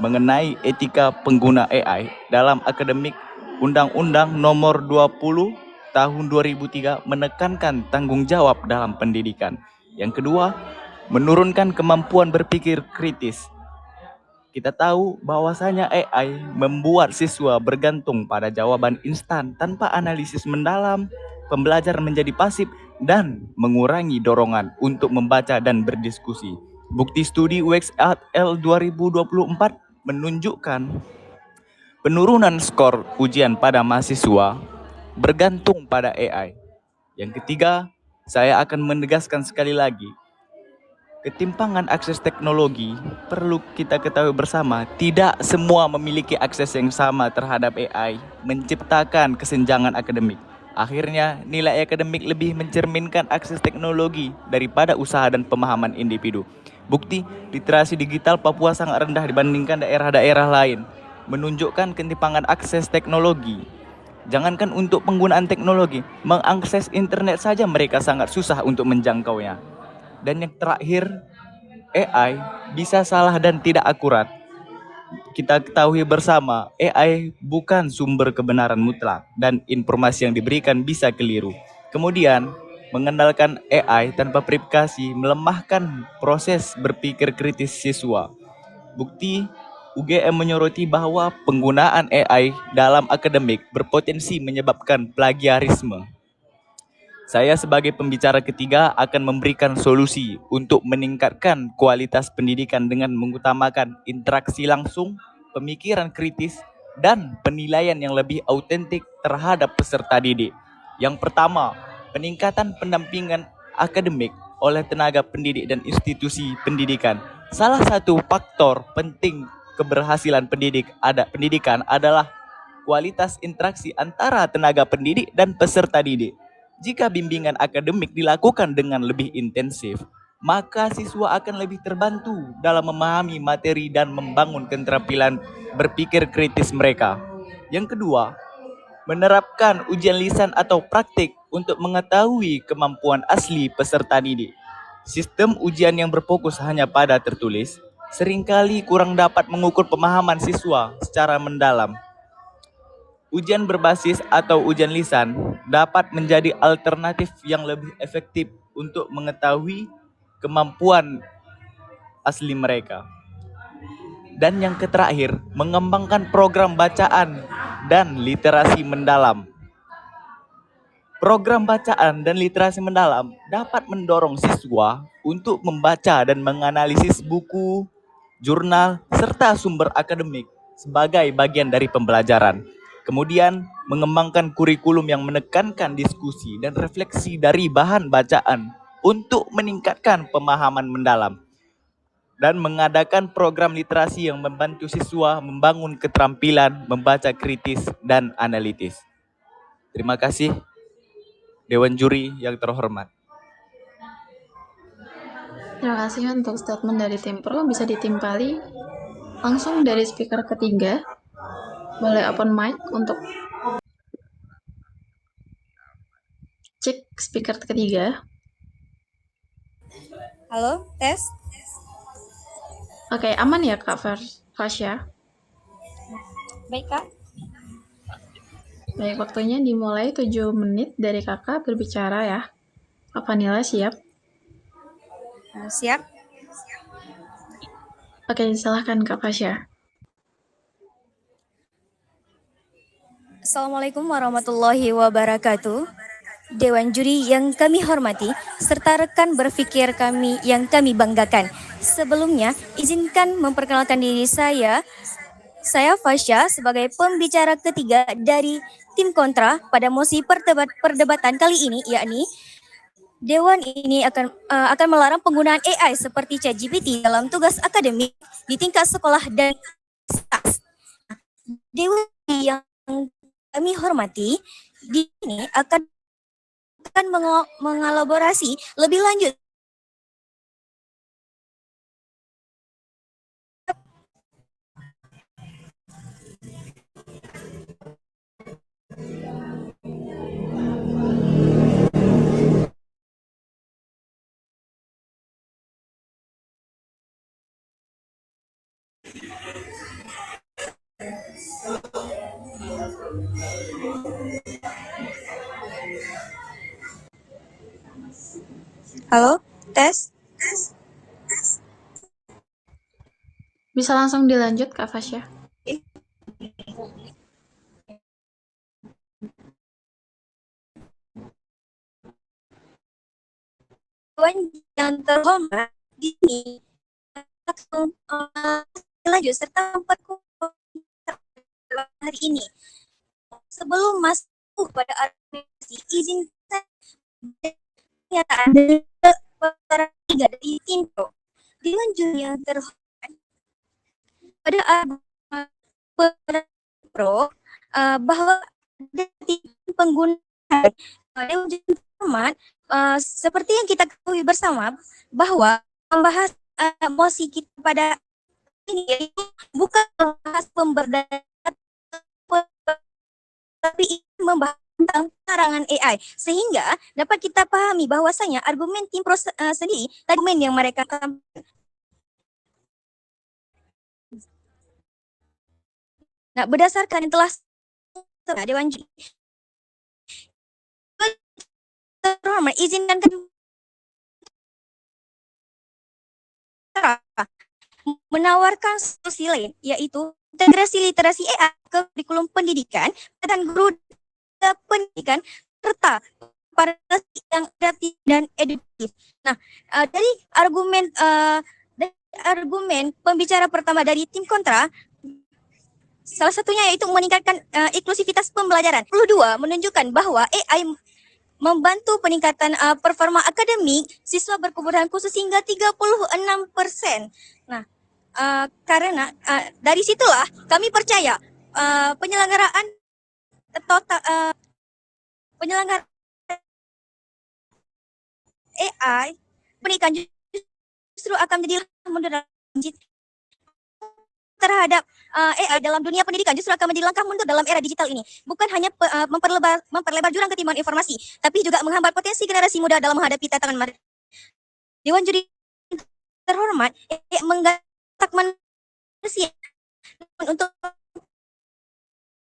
mengenai etika pengguna AI dalam akademik. Undang-Undang Nomor 20 Tahun 2003 menekankan tanggung jawab dalam pendidikan. Yang kedua, menurunkan kemampuan berpikir kritis. Kita tahu bahwasanya AI membuat siswa bergantung pada jawaban instan tanpa analisis mendalam, pembelajar menjadi pasif, dan mengurangi dorongan untuk membaca dan berdiskusi. Bukti studi Wex et al. 2024 menunjukkan penurunan skor ujian pada mahasiswa bergantung pada AI. Yang ketiga, saya akan menegaskan sekali lagi, ketimpangan akses teknologi perlu kita ketahui bersama. Tidak semua memiliki akses yang sama terhadap AI, menciptakan kesenjangan akademik. Akhirnya, nilai akademik lebih mencerminkan akses teknologi daripada usaha dan pemahaman individu. Bukti, literasi digital Papua sangat rendah dibandingkan daerah-daerah lain, menunjukkan ketimpangan akses teknologi. Jangankan untuk penggunaan teknologi, mengakses internet saja mereka sangat susah untuk menjangkaunya. Dan yang terakhir, AI bisa salah dan tidak akurat. Kita ketahui bersama, AI bukan sumber kebenaran mutlak dan informasi yang diberikan bisa keliru. Kemudian, mengandalkan AI tanpa verifikasi melemahkan proses berpikir kritis siswa. Bukti, UGM menyoroti bahwa penggunaan AI dalam akademik berpotensi menyebabkan plagiarisme. Saya sebagai pembicara ketiga akan memberikan solusi untuk meningkatkan kualitas pendidikan dengan mengutamakan interaksi langsung, pemikiran kritis, dan penilaian yang lebih autentik terhadap peserta didik. Yang pertama, peningkatan pendampingan akademik oleh tenaga pendidik dan institusi pendidikan. Salah satu faktor penting keberhasilan pendidikan adalah kualitas interaksi antara tenaga pendidik dan peserta didik. Jika bimbingan akademik dilakukan dengan lebih intensif, maka siswa akan lebih terbantu dalam memahami materi dan membangun keterampilan berpikir kritis mereka. Yang kedua, menerapkan ujian lisan atau praktik untuk mengetahui kemampuan asli peserta didik. Sistem ujian yang berfokus hanya pada tertulis seringkali kurang dapat mengukur pemahaman siswa secara mendalam. Ujian berbasis atau ujian lisan dapat menjadi alternatif yang lebih efektif untuk mengetahui kemampuan asli mereka. Dan yang terakhir, mengembangkan program bacaan dan literasi mendalam. Program bacaan dan literasi mendalam dapat mendorong siswa untuk membaca dan menganalisis buku, jurnal, serta sumber akademik sebagai bagian dari pembelajaran. Kemudian, mengembangkan kurikulum yang menekankan diskusi dan refleksi dari bahan bacaan untuk meningkatkan pemahaman mendalam dan mengadakan program literasi yang membantu siswa membangun keterampilan membaca kritis dan analitis. Terima kasih, Dewan Juri yang terhormat. Terima kasih untuk statement dari tim pro. Bisa ditimpali langsung dari speaker ketiga. Boleh open mic untuk cek speaker ketiga. Halo, tes. Oke, aman ya Kak Fasya? Baik, Kak. Baik, waktunya dimulai 7 menit dari kakak berbicara ya. Kak Vanila siap? Siap. Oke, silahkan Kak Fasya. Assalamualaikum warahmatullahi wabarakatuh. Dewan juri yang kami hormati, serta rekan berpikir kami yang kami banggakan. Sebelumnya, izinkan memperkenalkan diri saya. Saya Fasya sebagai pembicara ketiga dari tim kontra pada mosi perdebatan kali ini, yakni Dewan ini akan melarang penggunaan AI seperti ChatGPT dalam tugas akademik di tingkat sekolah dan universitas. Dewan yang kami hormati di sini akan mengelaborasi lebih lanjut Halo, tes. Bisa langsung dilanjut Kak Fasya. Dewan yang terhormat di sini langsung lanjut serta memperkuat hari ini. Sebelum masuk pada argumentasi, izinkan pernyataan dari para tiga dari tim pro. Dewan juri yang terhormat pada argumen pro bahwa dari penggunaan Dewan juri yang terhormat seperti yang kita ketahui bersama bahwa membahas mosi kita pada ini yaitu bukan membahas pemberdayaan tapi membahas tentang larangan AI sehingga dapat kita pahami bahwasanya argumen tim pro sendiri argumen yang mereka nah berdasarkan yang telah Dewan Juri terhormat izinkan menawarkan solusi lain yaitu integrasi literasi AI ke kurikulum pendidikan dan guru pendidikan serta para yang kreatif dan edukatif. Nah, dari argumen pembicara pertama dari tim kontra salah satunya yaitu meningkatkan inklusivitas pembelajaran. 22 menunjukkan bahwa AI membantu peningkatan performa akademik siswa berkebutuhan khusus hingga 36%. Nah, karena dari situlah kami percaya penyelenggaraan penyelenggaraan AI pendidikan justru akan menjadi mundur terhadap AI dalam dunia pendidikan justru akan menjadi langkah mundur dalam era digital ini. Bukan hanya memperlebar jurang ketimpangan informasi, tapi juga menghambat potensi generasi muda dalam menghadapi tantangan mereka. Dewan juri terhormat menggatak manusia untuk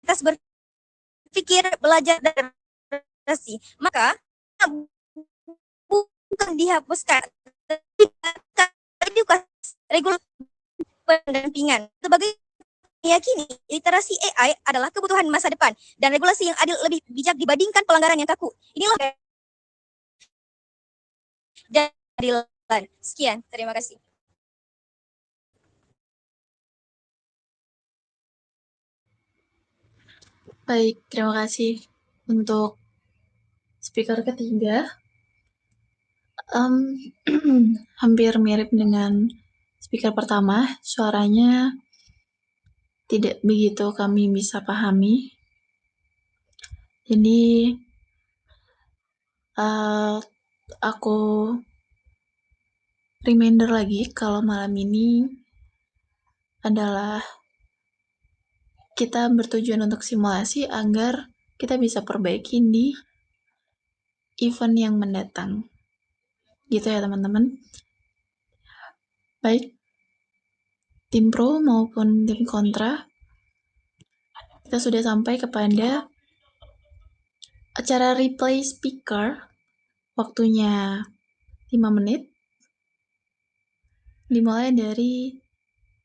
kita berpikir, belajar, dan berkreasi. Maka bukan dihapuskan, edukasi regulasi pendampingan sebagai meyakini literasi AI adalah kebutuhan masa depan dan regulasi yang adil lebih bijak dibandingkan pelanggaran yang kaku. Inilah dan keadilan. Sekian, terima kasih. Baik, terima kasih untuk speaker ketiga. Hampir mirip dengan speaker pertama, suaranya tidak begitu kami bisa pahami. Jadi, aku reminder lagi kalau malam ini adalah kita bertujuan untuk simulasi agar kita bisa perbaiki di event yang mendatang. Gitu ya teman-teman. Baik, tim pro maupun tim kontra, kita sudah sampai kepada acara replay speaker. Waktunya 5 menit. Dimulai dari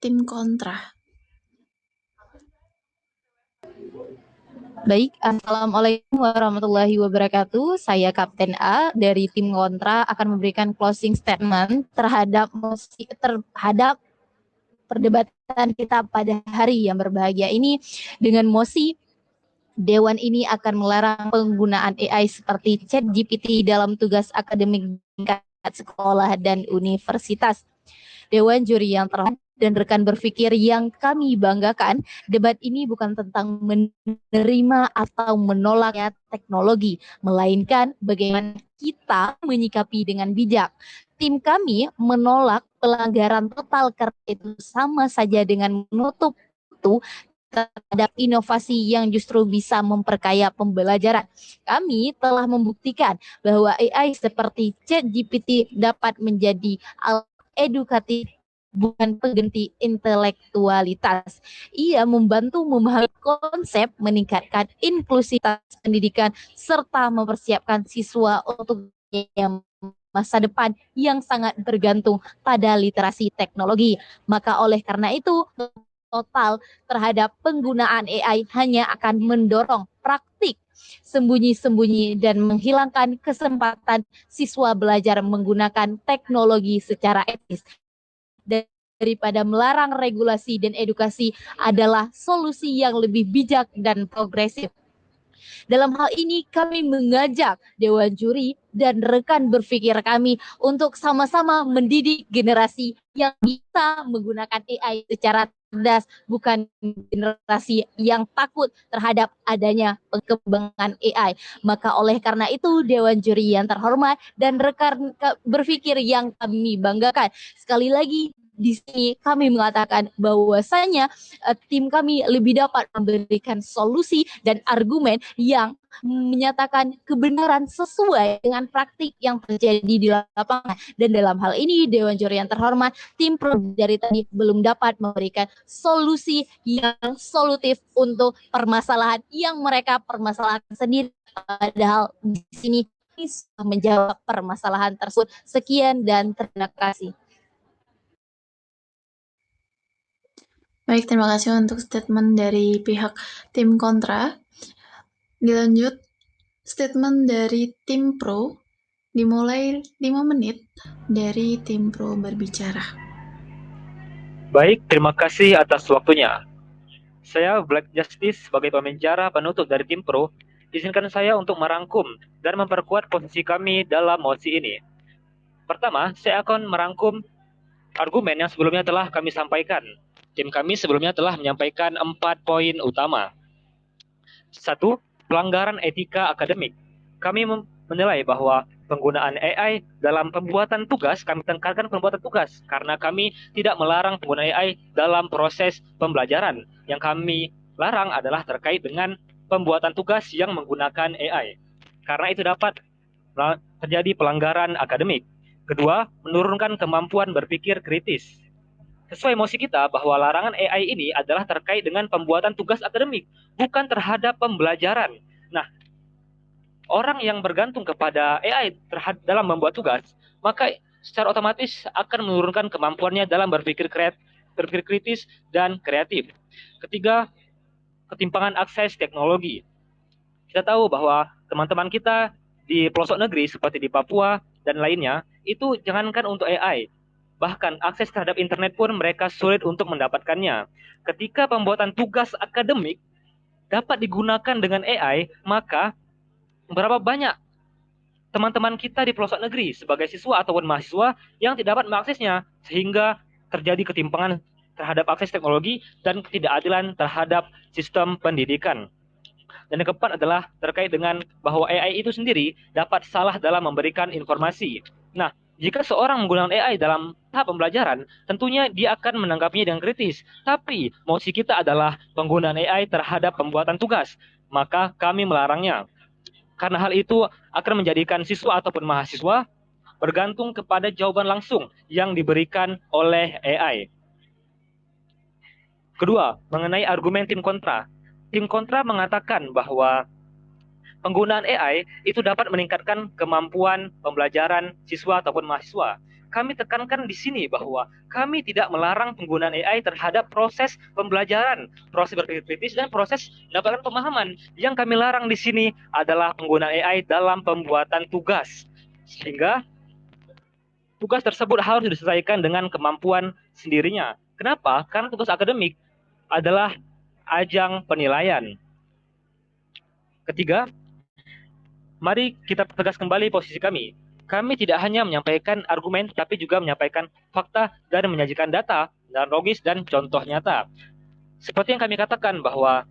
tim kontra. Baik, Assalamualaikum warahmatullahi wabarakatuh. Saya Kapten A dari tim kontra akan memberikan closing statement terhadap perdebatan kita pada hari yang berbahagia ini dengan mosi Dewan ini akan melarang penggunaan AI seperti ChatGPT dalam tugas akademik tingkat sekolah dan universitas. Dewan juri yang terhormat dan rekan berpikir yang kami banggakan, debat ini bukan tentang menerima atau menolaknya teknologi, melainkan bagaimana kita menyikapi dengan bijak. Tim kami menolak pelanggaran total karena itu sama saja dengan menutup itu terhadap inovasi yang justru bisa memperkaya pembelajaran. Kami telah membuktikan bahwa AI seperti ChatGPT dapat menjadi alat edukatif bukan pengganti intelektualitas. Ia membantu memahami konsep, meningkatkan inklusivitas pendidikan, serta mempersiapkan siswa untuk yang masa depan yang sangat bergantung pada literasi teknologi. Maka oleh karena itu, total terhadap penggunaan AI hanya akan mendorong praktik sembunyi-sembunyi dan menghilangkan kesempatan siswa belajar menggunakan teknologi secara etis. Daripada melarang regulasi dan edukasi adalah solusi yang lebih bijak dan progresif. Dalam hal ini kami mengajak Dewan Juri dan rekan berpikir kami untuk sama-sama mendidik generasi yang bisa menggunakan AI secara cerdas, bukan generasi yang takut terhadap adanya perkembangan AI. Maka oleh karena itu Dewan Juri yang terhormat dan rekan berpikir yang kami banggakan, sekali lagi di sini kami mengatakan bahwasanya tim kami lebih dapat memberikan solusi dan argumen yang menyatakan kebenaran sesuai dengan praktik yang terjadi di lapangan. Dan dalam hal ini Dewan Juri yang terhormat, tim pro dari tadi belum dapat memberikan solusi yang solutif untuk permasalahan yang mereka permasalahkan sendiri. Padahal di sini bisa menjawab permasalahan tersebut. Sekian dan terima kasih. Baik, terima kasih untuk statement dari pihak tim kontra. Dilanjut, statement dari tim pro, dimulai 5 menit dari tim pro berbicara. Baik, terima kasih atas waktunya. Saya Black Justice sebagai pembicara penutup dari tim pro. Izinkan saya untuk merangkum dan memperkuat posisi kami dalam mosi ini. Pertama, saya akan merangkum argumen yang sebelumnya telah kami sampaikan. Tim kami sebelumnya telah menyampaikan 4 poin utama. 1. Pelanggaran etika akademik. Kami menilai bahwa penggunaan AI dalam pembuatan tugas, kami tekankan pembuatan tugas, karena kami tidak melarang penggunaan AI dalam proses pembelajaran. Yang kami larang adalah terkait dengan pembuatan tugas yang menggunakan AI. Karena itu dapat terjadi pelanggaran akademik. Kedua, menurunkan kemampuan berpikir kritis. Sesuai mosi kita bahwa larangan AI ini adalah terkait dengan pembuatan tugas akademik, bukan terhadap pembelajaran. Nah, orang yang bergantung kepada AI dalam membuat tugas, maka secara otomatis akan menurunkan kemampuannya dalam berpikir kritis dan kreatif. Ketiga, ketimpangan akses teknologi. Kita tahu bahwa teman-teman kita di pelosok negeri seperti di Papua dan lainnya, itu jangankan untuk AI, bahkan akses terhadap internet pun mereka sulit untuk mendapatkannya. Ketika pembuatan tugas akademik dapat digunakan dengan AI, maka berapa banyak teman-teman kita di pelosok negeri sebagai siswa ataupun mahasiswa yang tidak dapat mengaksesnya, sehingga terjadi ketimpangan terhadap akses teknologi dan ketidakadilan terhadap sistem pendidikan. Dan yang keempat adalah terkait dengan bahwa AI itu sendiri dapat salah dalam memberikan informasi. Nah, jika seorang menggunakan AI dalam tahap pembelajaran, tentunya dia akan menanggapinya dengan kritis. Tapi, mosi kita adalah penggunaan AI terhadap pembuatan tugas. Maka kami melarangnya. Karena hal itu akan menjadikan siswa ataupun mahasiswa bergantung kepada jawaban langsung yang diberikan oleh AI. Kedua, mengenai argumen tim kontra. Tim kontra mengatakan bahwa penggunaan AI itu dapat meningkatkan kemampuan pembelajaran siswa ataupun mahasiswa. Kami tekankan di sini bahwa kami tidak melarang penggunaan AI terhadap proses pembelajaran, proses berpikir kritis, dan proses mendapatkan pemahaman. Yang kami larang di sini adalah penggunaan AI dalam pembuatan tugas. Sehingga tugas tersebut harus diselesaikan dengan kemampuan sendirinya. Kenapa? Karena tugas akademik adalah ajang penilaian. Ketiga, mari kita tegas kembali posisi kami. Kami tidak hanya menyampaikan argumen, tapi juga menyampaikan fakta dan menyajikan data dan logis dan contoh nyata. Seperti yang kami katakan bahwa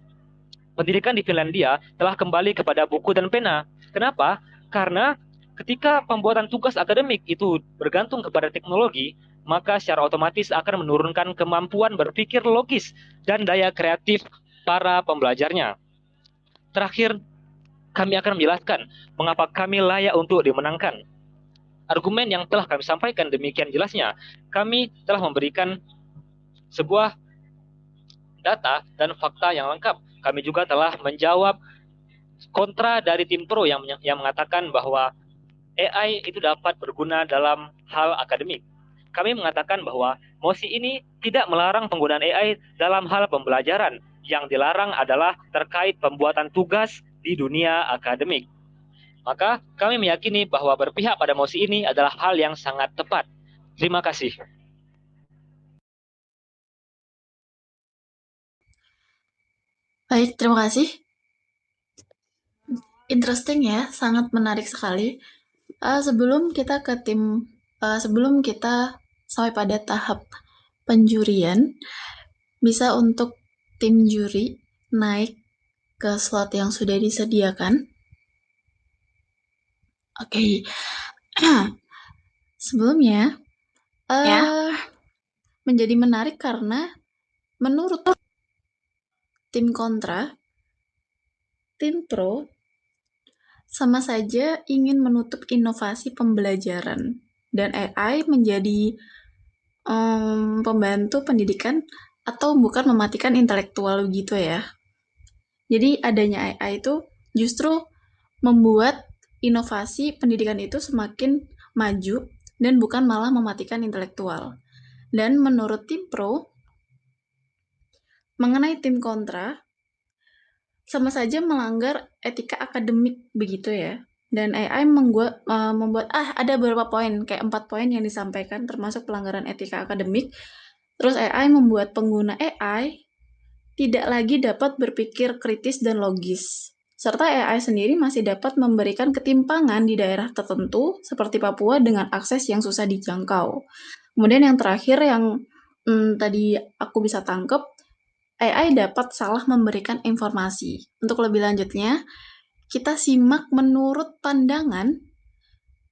pendidikan di Finlandia telah kembali kepada buku dan pena. Kenapa? Karena ketika pembuatan tugas akademik itu bergantung kepada teknologi, maka secara otomatis akan menurunkan kemampuan berpikir logis dan daya kreatif para pembelajarnya. Terakhir, kami akan menjelaskan mengapa kami layak untuk dimenangkan. Argumen yang telah kami sampaikan demikian jelasnya. Kami telah memberikan sebuah data dan fakta yang lengkap. Kami juga telah menjawab kontra dari tim pro yang mengatakan bahwa AI itu dapat berguna dalam hal akademik. Kami mengatakan bahwa mosi ini tidak melarang penggunaan AI dalam hal pembelajaran. Yang dilarang adalah terkait pembuatan tugas di dunia akademik. Maka kami meyakini bahwa berpihak pada mosi ini adalah hal yang sangat tepat. Terima kasih. Baik, terima kasih. Interesting ya, sangat menarik sekali. Sebelum kita sampai pada tahap penjurian, bisa untuk tim juri naik ke slot yang sudah disediakan. Oke. Sebelumnya, menjadi menarik karena menurut tim kontra, tim pro sama saja ingin menutup inovasi pembelajaran dan AI menjadi pembantu pendidikan atau bukan mematikan intelektual gitu ya. Jadi adanya AI itu justru membuat inovasi pendidikan itu semakin maju dan bukan malah mematikan intelektual. Dan menurut tim pro, mengenai tim kontra, sama saja melanggar etika akademik begitu ya. Dan AI membuat ada beberapa poin, kayak 4 poin yang disampaikan termasuk pelanggaran etika akademik. Terus AI membuat pengguna AI tidak lagi dapat berpikir kritis dan logis. Serta AI sendiri masih dapat memberikan ketimpangan di daerah tertentu seperti Papua dengan akses yang susah dijangkau. Kemudian yang terakhir yang tadi aku bisa tangkap, AI dapat salah memberikan informasi. Untuk lebih lanjutnya, kita simak menurut pandangan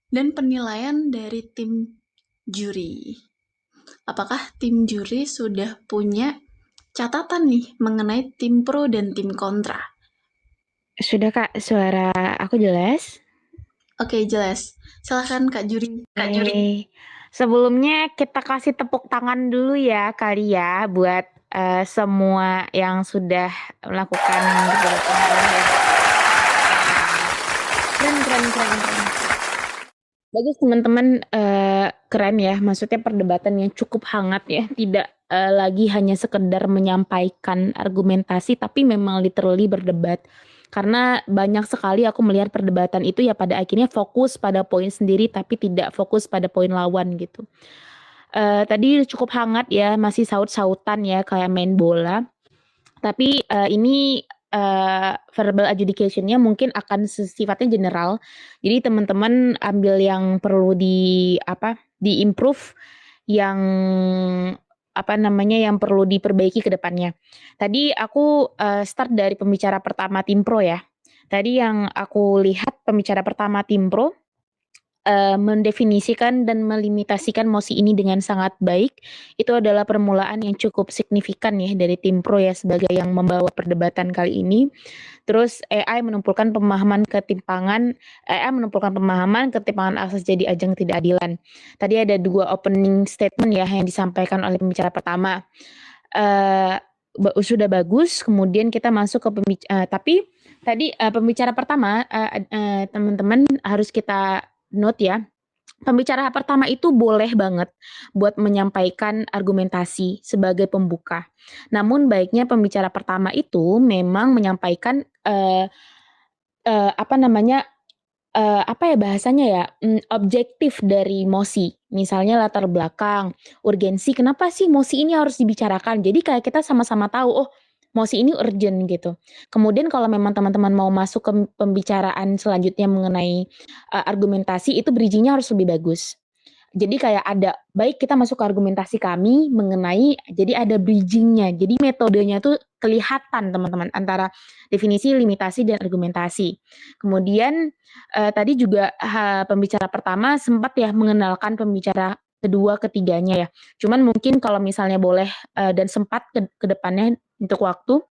dan penilaian dari tim juri. Apakah tim juri sudah punya catatan nih mengenai tim pro dan tim kontra? Sudah Kak, suara aku jelas? Oke, jelas. Silahkan Kak Juri. Sebelumnya kita kasih tepuk tangan dulu ya kali ya buat semua yang sudah melakukan keren. Bagus teman-teman, keren ya, maksudnya perdebatan yang cukup hangat ya, tidak lagi hanya sekedar menyampaikan argumentasi tapi memang literally berdebat. Karena banyak sekali aku melihat perdebatan itu ya pada akhirnya fokus pada poin sendiri tapi tidak fokus pada poin lawan gitu. Tadi cukup hangat ya, masih saut-sautan ya kayak main bola. Tapi ini verbal adjudication-nya mungkin akan sifatnya general. Jadi teman-teman ambil yang perlu di-improve, yang yang perlu diperbaiki ke depannya. Tadi aku start dari pembicara pertama tim pro ya. Tadi yang aku lihat pembicara pertama tim pro mendefinisikan dan melimitasikan mosi ini dengan sangat baik. Itu adalah permulaan yang cukup signifikan ya dari tim pro ya sebagai yang membawa perdebatan kali ini. Terus AI menumpulkan pemahaman ketimpangan akses jadi ajang ketidakadilan. Tadi ada 2 opening statement ya yang disampaikan oleh pembicara pertama. Sudah bagus, kemudian kita masuk ke tapi tadi pembicara pertama teman-teman harus kita note ya, pembicara pertama itu boleh banget buat menyampaikan argumentasi sebagai pembuka. Namun baiknya pembicara pertama itu memang menyampaikan objektif dari mosi. Misalnya latar belakang, urgensi, kenapa sih mosi ini harus dibicarakan. Jadi kayak kita sama-sama tahu, oh mosi ini urgent gitu. Kemudian kalau memang teman-teman mau masuk ke pembicaraan selanjutnya mengenai argumentasi, itu bridging-nya harus lebih bagus. Jadi kayak baik kita masuk ke argumentasi kami mengenai, jadi ada bridging-nya. Jadi metodenya tuh kelihatan teman-teman antara definisi, limitasi, dan argumentasi. Kemudian tadi juga pembicara pertama sempat ya mengenalkan pembicara kedua, ketiganya ya. Cuman mungkin kalau misalnya boleh dan sempat ke depannya untuk waktu,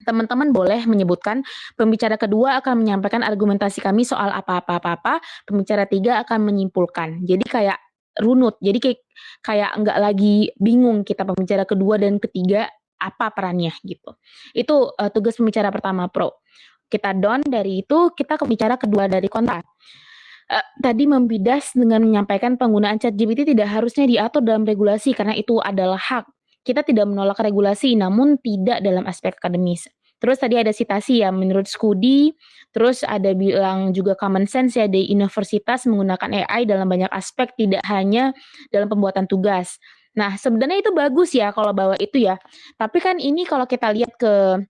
teman-teman boleh menyebutkan pembicara kedua akan menyampaikan argumentasi kami soal apa-apa-apa, pembicara 3 akan menyimpulkan. Jadi kayak runut, jadi kayak nggak lagi bingung kita pembicara kedua dan ketiga apa perannya gitu. Itu tugas pembicara pertama pro. Kita done dari itu, kita ke pembicara kedua dari kontra. Tadi membidas dengan menyampaikan penggunaan ChatGPT tidak harusnya diatur dalam regulasi karena itu adalah hak. Kita tidak menolak regulasi, namun tidak dalam aspek akademis. Terus tadi ada citasi ya, menurut Skudi, terus ada bilang juga common sense ya, di universitas menggunakan AI dalam banyak aspek, tidak hanya dalam pembuatan tugas. Nah, sebenarnya itu bagus ya kalau bawa itu ya. Tapi kan ini kalau kita lihat ke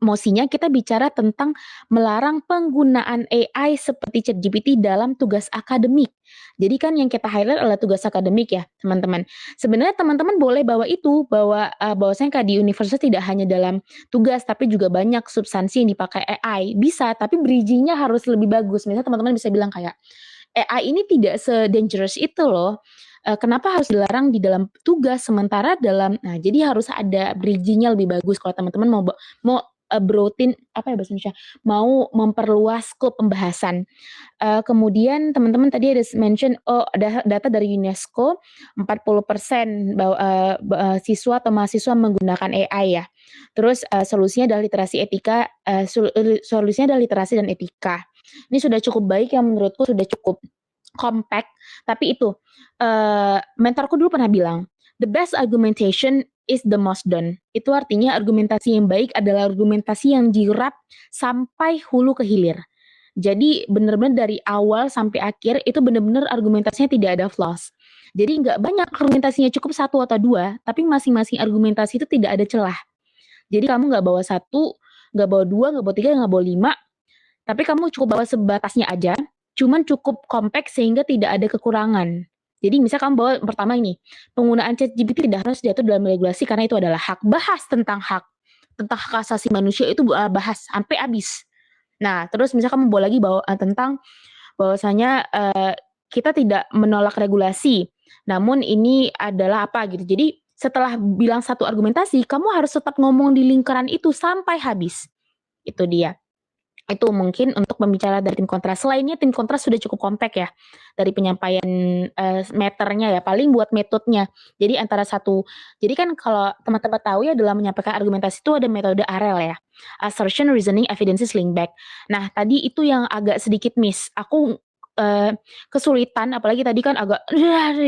mosinya kita bicara tentang melarang penggunaan AI seperti ChatGPT dalam tugas akademik. Jadi kan yang kita highlight adalah tugas akademik ya, teman-teman. Sebenarnya teman-teman boleh bawa bahwasanya kayak di universitas tidak hanya dalam tugas, tapi juga banyak substansi yang dipakai AI. Bisa, tapi bridging-nya harus lebih bagus. Misalnya teman-teman bisa bilang kayak, AI ini tidak se-dangerous itu loh. Kenapa harus dilarang di dalam tugas sementara jadi harus ada bridging-nya lebih bagus kalau teman-teman mau broaden bahasa Indonesia, mau memperluas scope pembahasan. Kemudian teman-teman tadi ada mention data dari UNESCO 40% siswa atau mahasiswa menggunakan AI ya. Terus solusinya adalah literasi dan etika. Ini sudah cukup baik yang menurutku sudah cukup compact, tapi itu mentorku dulu pernah bilang, the best argumentation is the most done. Itu artinya argumentasi yang baik adalah argumentasi yang dirap sampai hulu ke hilir. Jadi benar-benar dari awal sampai akhir itu benar-benar argumentasinya tidak ada flaws. Jadi nggak banyak argumentasinya, cukup 1 atau 2, tapi masing-masing argumentasi itu tidak ada celah. Jadi kamu nggak bawa 1, nggak bawa 2, nggak bawa 3, nggak bawa 5, tapi kamu cukup bawa sebatasnya aja, cuman cukup kompleks sehingga tidak ada kekurangan. Jadi misalnya kamu bawa pertama ini, penggunaan ChatGPT tidak harus diatur dalam regulasi karena itu adalah hak. Bahas tentang hak asasi manusia itu bahas sampai habis. Nah, terus misalnya kamu bawa lagi tentang bahwasanya kita tidak menolak regulasi, namun ini adalah apa gitu. Jadi setelah bilang satu argumentasi, kamu harus tetap ngomong di lingkaran itu sampai habis. Itu dia. Itu mungkin untuk pembicara dari tim kontra. Selainnya tim kontra sudah cukup kompak ya dari penyampaian meternya ya, paling buat metodenya. Jadi jadi kan kalau teman-teman tahu ya dalam menyampaikan argumentasi itu ada metode AREL ya. Assertion, Reasoning, Evidence, Link Back. Nah, tadi itu yang agak sedikit miss. Aku kesulitan, apalagi tadi kan agak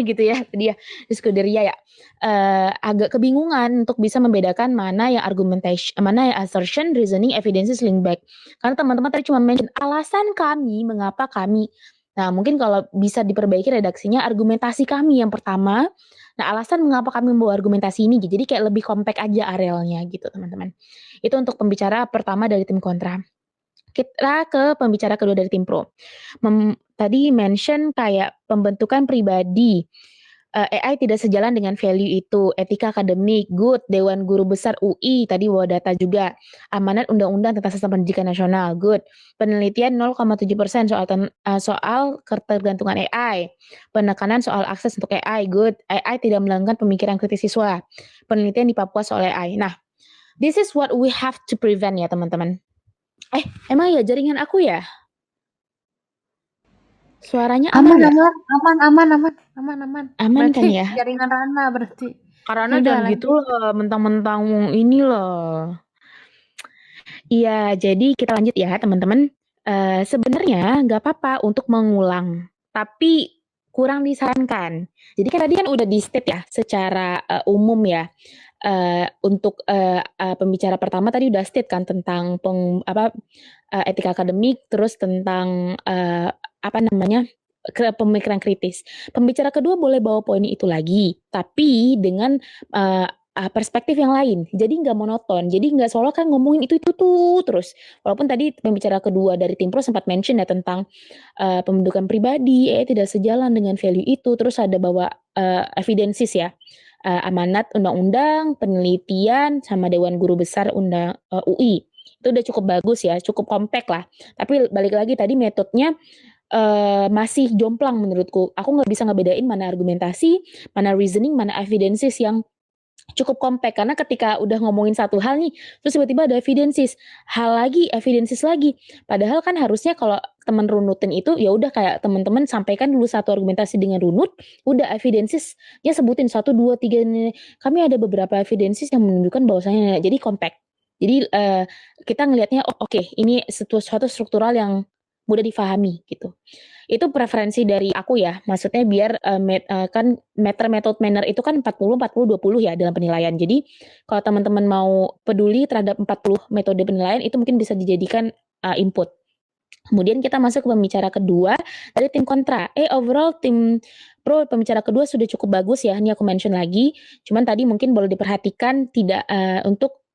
gitu ya, tadi ya diskuderia ya, agak kebingungan untuk bisa membedakan mana yang mana yang assertion, reasoning, evidence, link back. Karena teman-teman tadi cuma mention alasan kami, mengapa kami, Nah, mungkin kalau bisa diperbaiki redaksinya argumentasi kami yang pertama. Nah, alasan mengapa kami membawa argumentasi ini, jadi kayak lebih kompak aja arealnya gitu, teman-teman. Itu untuk pembicara pertama dari tim kontra. Kita ke pembicara kedua dari tim pro. Tadi mention kayak pembentukan pribadi. AI tidak sejalan dengan value itu, etika akademik, good, Dewan Guru Besar UI, tadi bawa data juga, amanat undang-undang tentang sistem pendidikan nasional, good, penelitian 0,7% soal ketergantungan AI, penekanan soal akses untuk AI, good, AI tidak melanggar pemikiran kritis siswa, penelitian di Papua soal AI. Nah, this is what we have to prevent ya teman-teman. Emang ya jaringan aku ya? Suaranya aman nggak? Aman kan Berarti ya? jaringan Rana berarti. Karena Ya udah, jangan lanjut. gitu loh, mentang-mentang ini loh. Iya, jadi kita lanjut ya teman-teman. Sebenarnya nggak apa-apa untuk mengulang, tapi kurang disarankan. Jadi kan tadi kan udah di state ya secara umum ya. Untuk pembicara pertama tadi udah state kan tentang etika akademik, terus tentang pemikiran kritis. Pembicara kedua boleh bawa poin itu lagi, tapi dengan perspektif yang lain. Jadi nggak monoton. Jadi nggak seolah kan ngomongin itu tuh terus. Walaupun tadi pembicara kedua dari tim pro sempat mention ya tentang pembentukan pribadi, tidak sejalan dengan value itu. Terus ada bawa evidences ya. Amanat undang-undang, penelitian, sama Dewan Guru Besar UI. Itu udah cukup bagus ya, cukup kompak lah. Tapi balik lagi tadi metodenya masih jomplang menurutku. Aku nggak bisa ngebedain mana argumentasi, mana reasoning, mana evidences yang cukup kompak. Karena ketika udah ngomongin satu hal nih, terus tiba-tiba ada evidences lagi. Padahal kan harusnya kalau teman runutin itu ya udah kayak teman-teman sampaikan dulu satu argumentasi dengan runut, udah evidences ya sebutin 1, 2, 3 nih. Kami ada beberapa evidences yang menunjukkan bahwasanya jadi kompak. Jadi kita ngelihatnya oke, ini suatu struktural yang mudah difahami gitu. Itu preferensi dari aku ya, maksudnya biar kan method manner itu kan 40 40 20 ya dalam penilaian. Jadi kalau teman-teman mau peduli terhadap 40 metode penilaian itu mungkin bisa dijadikan input. Kemudian kita masuk ke pembicara kedua dari tim kontra. Overall tim pro pembicara kedua sudah cukup bagus ya. Ini aku mention lagi. Cuman tadi mungkin boleh diperhatikan tidak untuk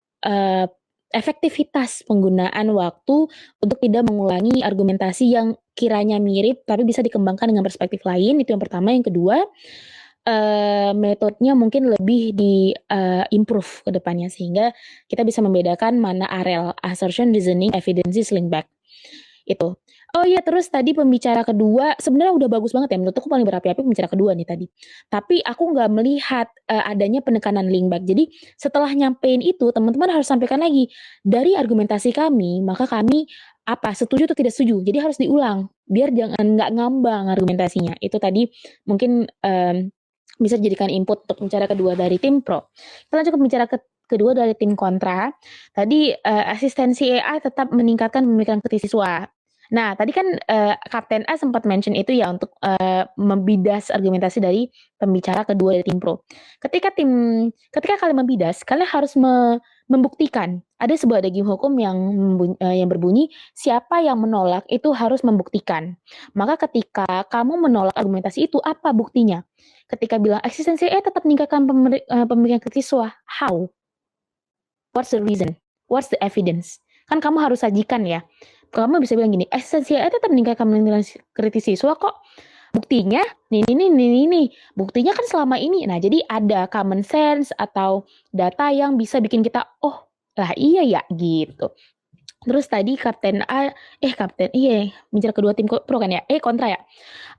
efektivitas penggunaan waktu untuk tidak mengulangi argumentasi yang kiranya mirip tapi bisa dikembangkan dengan perspektif lain. Itu yang pertama. Yang kedua, metodenya mungkin lebih di improve ke depannya sehingga kita bisa membedakan mana areal assertion, reasoning, evidences, link back. Itu. Oh iya, terus tadi pembicara kedua sebenarnya udah bagus banget ya, menurut aku paling berapi-api pembicara kedua nih tadi. Tapi aku nggak melihat adanya penekanan link back. Jadi setelah nyampein itu, teman-teman harus sampaikan lagi dari argumentasi kami, maka kami setuju atau tidak setuju. Jadi harus diulang biar jangan nggak ngambang argumentasinya. Itu tadi mungkin bisa dijadikan input untuk pembicara kedua dari tim pro. Kita lanjut ke pembicara kedua dari tim kontra. Tadi asistensi AI tetap meningkatkan pemikiran kritis siswa. Nah, tadi kan Kapten A sempat mention itu ya untuk membidas argumentasi dari pembicara kedua dari tim pro. Ketika kalian membidas, kalian harus membuktikan. Ada sebuah daging hukum yang berbunyi siapa yang menolak itu harus membuktikan. Maka ketika kamu menolak argumentasi itu, apa buktinya? Ketika bilang eksistensi tetap meningkatkan pemikiran kritis siswa, how? What's the reason? What's the evidence? Kan kamu harus sajikan ya. Kamu bisa bilang gini, eksistensi tetap meningkatkan pemikiran kritis siswa kok. Buktinya, nih. Buktinya kan selama ini. Nah, jadi ada common sense atau data yang bisa bikin kita, oh lah iya ya gitu. Terus tadi bicara kedua tim pro kan ya, kontra ya.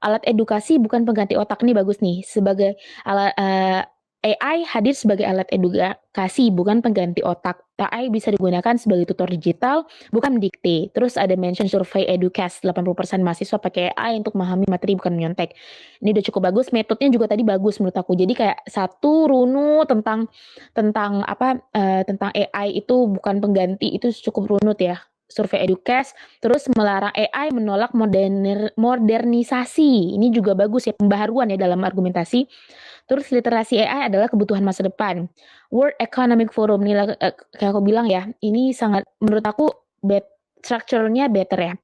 Alat edukasi bukan pengganti otak, nih bagus nih. Sebagai alat AI hadir sebagai alat edukasi, bukan pengganti otak. AI bisa digunakan sebagai tutor digital, bukan mendikte. Terus ada mention survei Educast, 80% mahasiswa pakai AI untuk memahami materi, bukan menyontek. Ini udah cukup bagus, metodenya juga tadi bagus menurut aku. Jadi kayak satu runut tentang AI itu bukan pengganti, itu cukup runut ya. Survei Educast, terus melarang AI menolak modernisasi. Ini juga bagus ya, pembaharuan ya dalam argumentasi. Terus literasi AI adalah kebutuhan masa depan. World Economic Forum, kayak aku bilang ya, ini sangat menurut aku structure-nya better ya.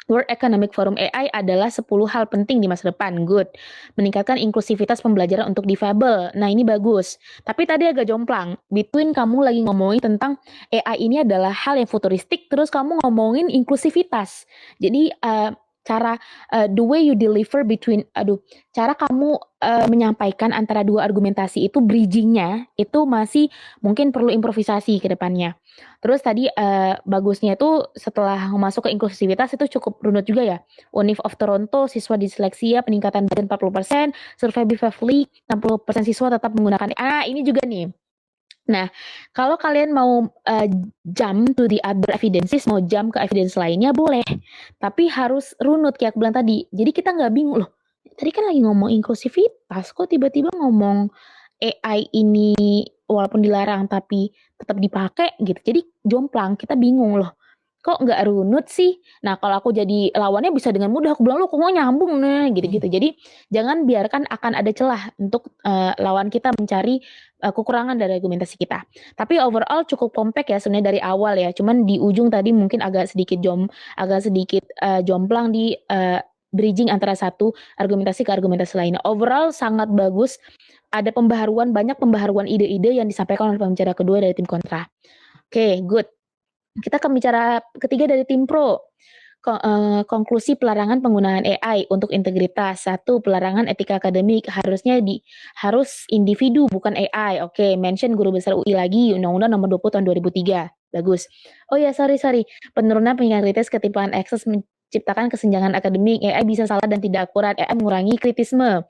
World Economic Forum AI adalah 10 hal penting di masa depan. Good. Meningkatkan inklusivitas pembelajaran untuk difabel. Nah, ini bagus. Tapi tadi agak jomplang. Between kamu lagi ngomongin tentang AI ini adalah hal yang futuristik, terus kamu ngomongin inklusivitas. Jadi, the way you deliver cara kamu menyampaikan antara dua argumentasi itu bridging-nya itu masih mungkin perlu improvisasi ke depannya. Terus tadi bagusnya itu setelah masuk ke inklusivitas itu cukup runut juga ya. Univ of Toronto, siswa disleksia peningkatan badan 40%, survei Bivavli 60% siswa tetap menggunakan. Ini juga nih. Nah, kalau kalian mau jump to the other evidences, mau jump ke evidence lainnya boleh, tapi harus runut kayak aku bilang tadi. Jadi kita nggak bingung loh. Tadi kan lagi ngomong inklusivitas, kok tiba-tiba ngomong AI ini walaupun dilarang tapi tetap dipakai gitu. Jadi jomplang, kita bingung loh. Kok nggak runut sih? Nah, kalau aku jadi lawannya bisa dengan mudah aku bilang, "Loh, kok nggak nyambung?" Nah, gitu-gitu. Jadi jangan biarkan akan ada celah untuk lawan kita mencari kekurangan dari argumentasi kita. Tapi overall cukup kompak ya sebenarnya dari awal ya. Cuman di ujung tadi mungkin agak sedikit jomplang di bridging antara satu argumentasi ke argumentasi lainnya. Overall sangat bagus. Ada banyak pembaharuan ide-ide yang disampaikan oleh pembicara kedua dari tim kontra. Oke, good. Kita ke bicara ketiga dari tim pro. Konklusi pelarangan penggunaan AI untuk integritas. 1. Pelarangan etika akademik harus individu bukan AI. Oke, mention guru besar UI lagi, Undang-Undang Nomor 20 Tahun 2003. Bagus. Oh ya, sorry. Penurunan peningkatan kritis ketimpaan akses menciptakan kesenjangan akademik. AI bisa salah dan tidak akurat. AI mengurangi kritisme.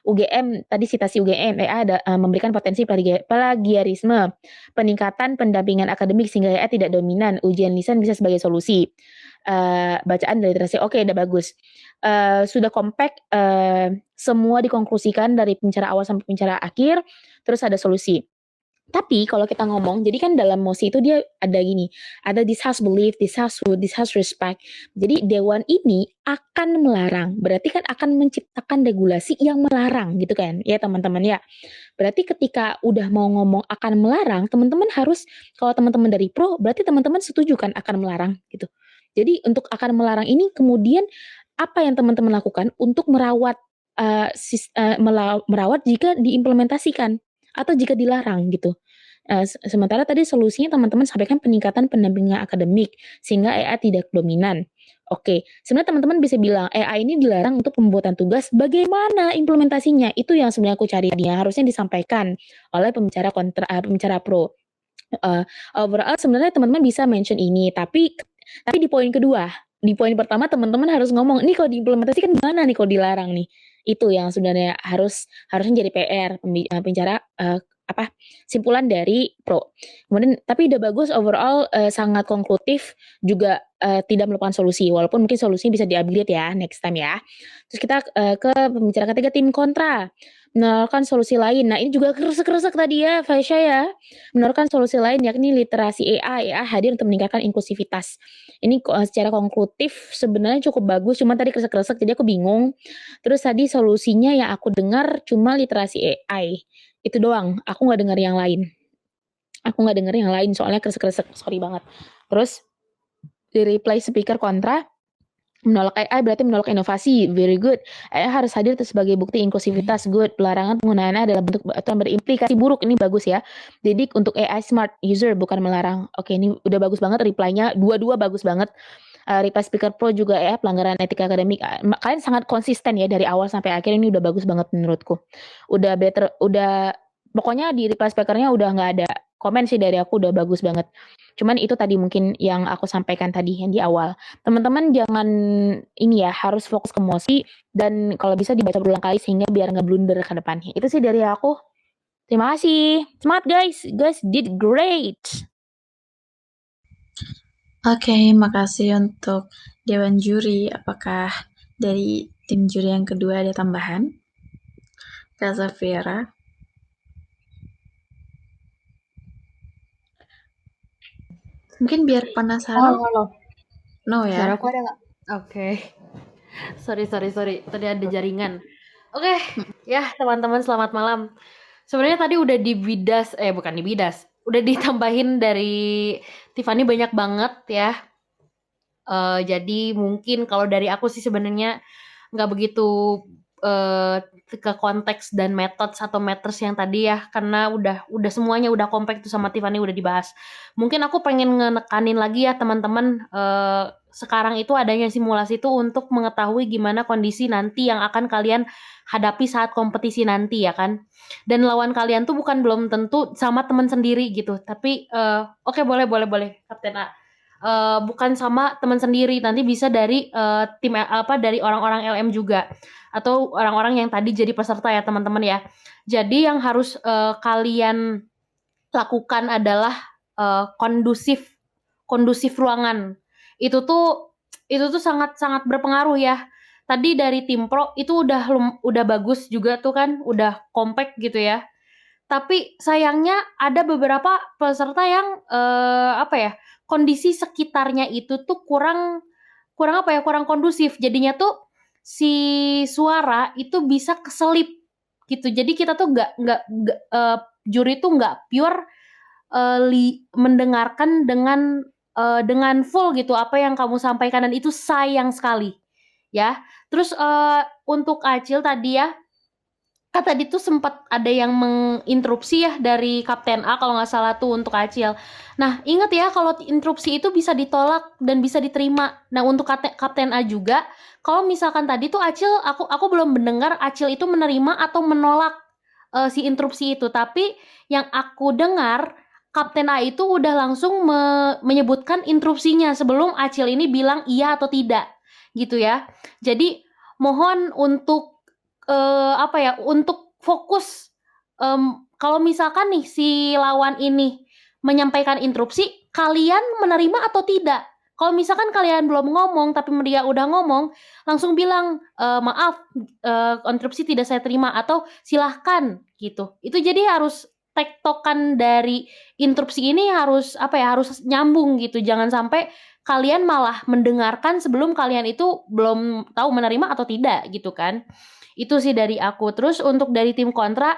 UGM, tadi citasi UGM, AI ada memberikan potensi plagiarisme. Peningkatan pendampingan akademik sehingga AI tidak dominan. Ujian lisan bisa sebagai solusi. Bacaan dan literasi. Oke, udah bagus. Sudah kompak, semua dikonklusikan dari pembicara awal sampai pembicara akhir, terus ada solusi. Tapi kalau kita ngomong, jadi kan dalam mosi itu dia ada gini, ada this has belief, this has food, this has respect. Jadi dewan ini akan melarang, berarti kan akan menciptakan regulasi yang melarang gitu kan, ya teman-teman ya. Berarti ketika udah mau ngomong akan melarang, teman-teman harus, kalau teman-teman dari pro, berarti teman-teman setuju kan akan melarang gitu. Jadi untuk akan melarang ini kemudian apa yang teman-teman lakukan untuk merawat merawat jika diimplementasikan atau jika dilarang gitu. Sementara tadi solusinya teman-teman sampaikan peningkatan pendampingan akademik sehingga AI tidak dominan. Oke, sebenarnya teman-teman bisa bilang AI ini dilarang untuk pembuatan tugas, bagaimana implementasinya? Itu yang sebenarnya aku cari dia harusnya disampaikan oleh pembicara pro. Overall sebenarnya teman-teman bisa mention ini, tapi di poin kedua, di poin pertama teman-teman harus ngomong, "Ini kalau diimplementasikan gimana nih kalau dilarang nih?" Itu yang sebenarnya harusnya jadi PR pembicara simpulan dari pro. Kemudian tapi udah bagus overall sangat konklusif juga tidak melupakan solusi walaupun mungkin solusinya bisa di-upgrade ya next time ya. Terus kita ke pembicara ketiga tim kontra. Menawarkan solusi lain. Nah, ini juga kresek-kresek tadi ya, Faisya ya. Menawarkan solusi lain yakni literasi AI hadir untuk meningkatkan inklusivitas. Ini secara konklusif sebenarnya cukup bagus, cuma tadi kresek-kresek jadi aku bingung. Terus tadi solusinya yang aku dengar cuma literasi AI. Itu doang, aku nggak dengar yang lain. Soalnya kresek-kresek, sorry banget. Terus di reply speaker kontra, menolak AI berarti menolak inovasi, very good. AI harus hadir sebagai bukti inklusivitas, good. Pelarangan penggunaannya adalah bentuk aturan berimplikasi buruk, ini bagus ya. Jadi untuk AI smart user bukan melarang. Oke, ini udah bagus banget reply-nya, dua-dua bagus banget. Reply speaker pro juga ya, pelanggaran etika akademik. Kalian sangat konsisten ya dari awal sampai akhir, ini udah bagus banget menurutku. Pokoknya di reply speaker-nya udah nggak ada komen sih dari aku, udah bagus banget. Cuman itu tadi mungkin yang aku sampaikan tadi yang di awal. Teman-teman jangan ini ya, harus fokus ke mosi dan kalau bisa dibaca berulang kali sehingga biar nggak blunder ke depannya. Itu sih dari aku. Terima kasih. Semangat guys. Guys did great. Oke, makasih untuk Dewan Juri. Apakah dari tim juri yang kedua ada tambahan? Kak Safira. Mungkin biar penasaran. Halo. No ya? Suara aku ada nggak? Oke. Sorry. Tadi ada jaringan. Oke. Ya, teman-teman selamat malam. Sebenarnya tadi udah udah ditambahin dari Tiffany banyak banget ya. Jadi mungkin kalau dari aku sih sebenarnya nggak begitu ke konteks dan methods atau matters yang tadi ya, karena udah semuanya udah kompak tuh sama Tiffany udah dibahas. Mungkin aku pengen ngenekanin lagi ya teman-teman, sekarang itu adanya simulasi itu untuk mengetahui gimana kondisi nanti yang akan kalian hadapi saat kompetisi nanti ya kan. Dan lawan kalian tuh belum tentu sama teman sendiri gitu, tapi oke, boleh Kapten A. Bukan sama teman sendiri, nanti bisa dari tim dari orang-orang LM juga atau orang-orang yang tadi jadi peserta ya teman-teman ya. Jadi yang harus kalian lakukan adalah kondusif ruangan. Itu tuh sangat-sangat berpengaruh ya. Tadi dari tim pro itu udah bagus juga tuh kan, udah compact gitu ya. Tapi sayangnya ada beberapa peserta yang kondisi sekitarnya itu tuh kurang kurang kondusif. Jadinya tuh si suara itu bisa keselip gitu. Jadi kita tuh juri tuh nggak pure mendengarkan dengan full gitu apa yang kamu sampaikan, dan itu sayang sekali ya. Terus untuk Acil tadi ya, kan tadi tuh sempat ada yang menginterupsi ya dari Kapten A kalau nggak salah tuh untuk Acil. Nah, ingat ya kalau interupsi itu bisa ditolak dan bisa diterima. Nah, untuk Kapten A juga, kalau misalkan tadi tuh Acil, aku belum mendengar Acil itu menerima atau menolak si interupsi itu. Tapi yang aku dengar, Kapten A itu udah langsung menyebutkan interupsinya sebelum Acil ini bilang iya atau tidak, gitu ya. Jadi mohon untuk untuk fokus. Kalau misalkan nih si lawan ini menyampaikan interupsi, kalian menerima atau tidak? Kalau misalkan kalian belum ngomong tapi dia udah ngomong, langsung bilang maaf, interupsi tidak saya terima atau silahkan gitu. Itu jadi harus tektokan dari interupsi ini harus harus nyambung gitu. Jangan sampai kalian malah mendengarkan sebelum kalian itu belum tahu menerima atau tidak gitu kan. Itu sih dari aku. Terus untuk dari tim kontra,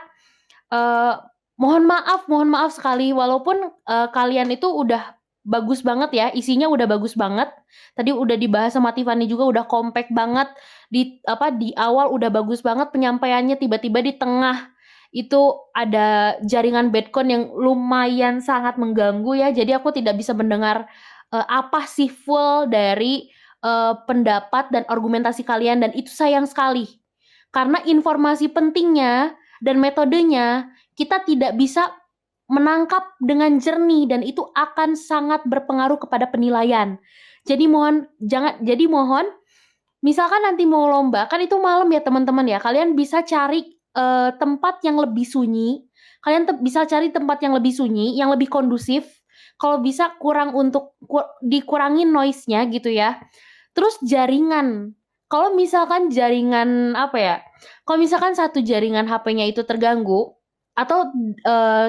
eh, mohon maaf sekali walaupun kalian itu udah bagus banget ya, isinya udah bagus banget. Tadi udah dibahas sama Tiffany juga udah compact banget. Di awal udah bagus banget penyampaiannya, tiba-tiba di tengah itu ada jaringan Badcon yang lumayan sangat mengganggu ya. Jadi aku tidak bisa mendengar apa sih full dari pendapat dan argumentasi kalian, dan itu sayang sekali. Karena informasi pentingnya dan metodenya kita tidak bisa menangkap dengan jernih, dan itu akan sangat berpengaruh kepada penilaian. Jadi mohon misalkan nanti mau lomba kan itu malam ya teman-teman ya. Kalian bisa cari tempat yang lebih sunyi. Bisa cari tempat yang lebih sunyi, yang lebih kondusif. Kalau bisa dikurangin noise-nya gitu ya. Terus jaringan. Kalau misalkan jaringan kalau misalkan satu jaringan HP-nya itu terganggu atau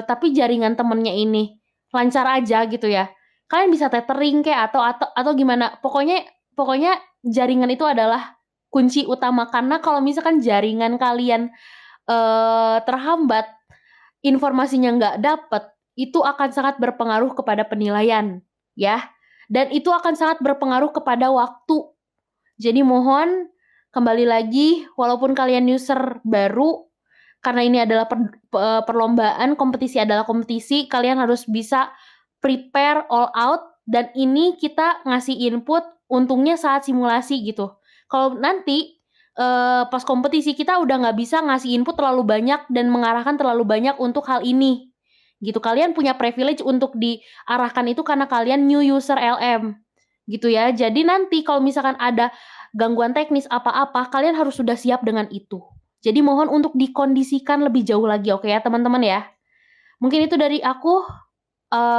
tapi jaringan temennya ini lancar aja gitu ya. Kalian bisa tethering kayak atau gimana. Pokoknya jaringan itu adalah kunci utama, karena kalau misalkan jaringan kalian terhambat, informasinya nggak dapet, itu akan sangat berpengaruh kepada penilaian ya. Dan itu akan sangat berpengaruh kepada waktu. Jadi mohon kembali lagi, walaupun kalian user baru, karena ini adalah perlombaan, kompetisi adalah kompetisi, kalian harus bisa prepare all out, dan ini kita ngasih input untungnya saat simulasi gitu. Kalau nanti pas kompetisi kita udah nggak bisa ngasih input terlalu banyak dan mengarahkan terlalu banyak untuk hal ini gitu. Kalian punya privilege untuk diarahkan itu karena kalian new user LM gitu ya. Jadi nanti kalau misalkan ada gangguan teknis apa-apa, kalian harus sudah siap dengan itu. Jadi mohon untuk dikondisikan lebih jauh lagi, oke ya teman-teman ya. Mungkin itu dari aku.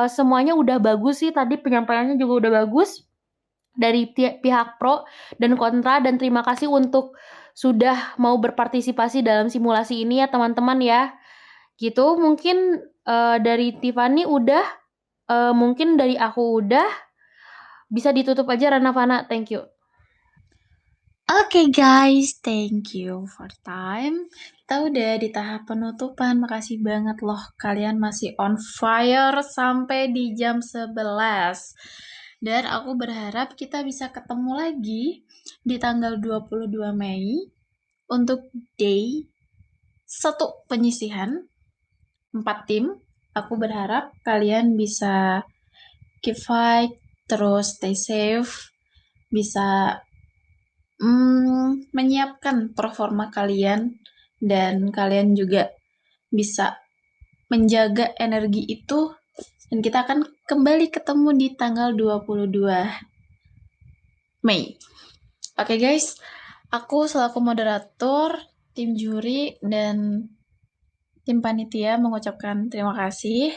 Semuanya udah bagus sih, tadi penyampaiannya juga udah bagus dari pihak pro dan kontra, dan terima kasih untuk sudah mau berpartisipasi dalam simulasi ini ya teman-teman ya. Gitu, mungkin dari Tiffany udah, mungkin dari aku udah. Bisa ditutup aja Ranavana, thank you. Oke guys, thank you for time. Kita udah di tahap penutupan. Makasih banget loh kalian masih on fire sampai di jam 11. Dan aku berharap kita bisa ketemu lagi di tanggal 22 Mei untuk day 1 penyisihan 4 tim. Aku berharap kalian bisa keep fight, terus stay safe, bisa menyiapkan performa kalian, dan kalian juga bisa menjaga energi itu, dan kita akan kembali ketemu di tanggal 22 Mei. Oke guys, aku selaku moderator, tim juri, dan tim panitia mengucapkan terima kasih.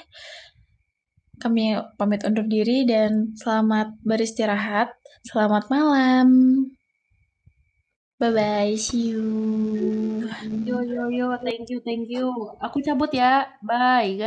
Kami pamit undur diri dan selamat beristirahat. Selamat malam. Bye-bye, see you. Yo, thank you. Aku cabut ya. Bye, guys.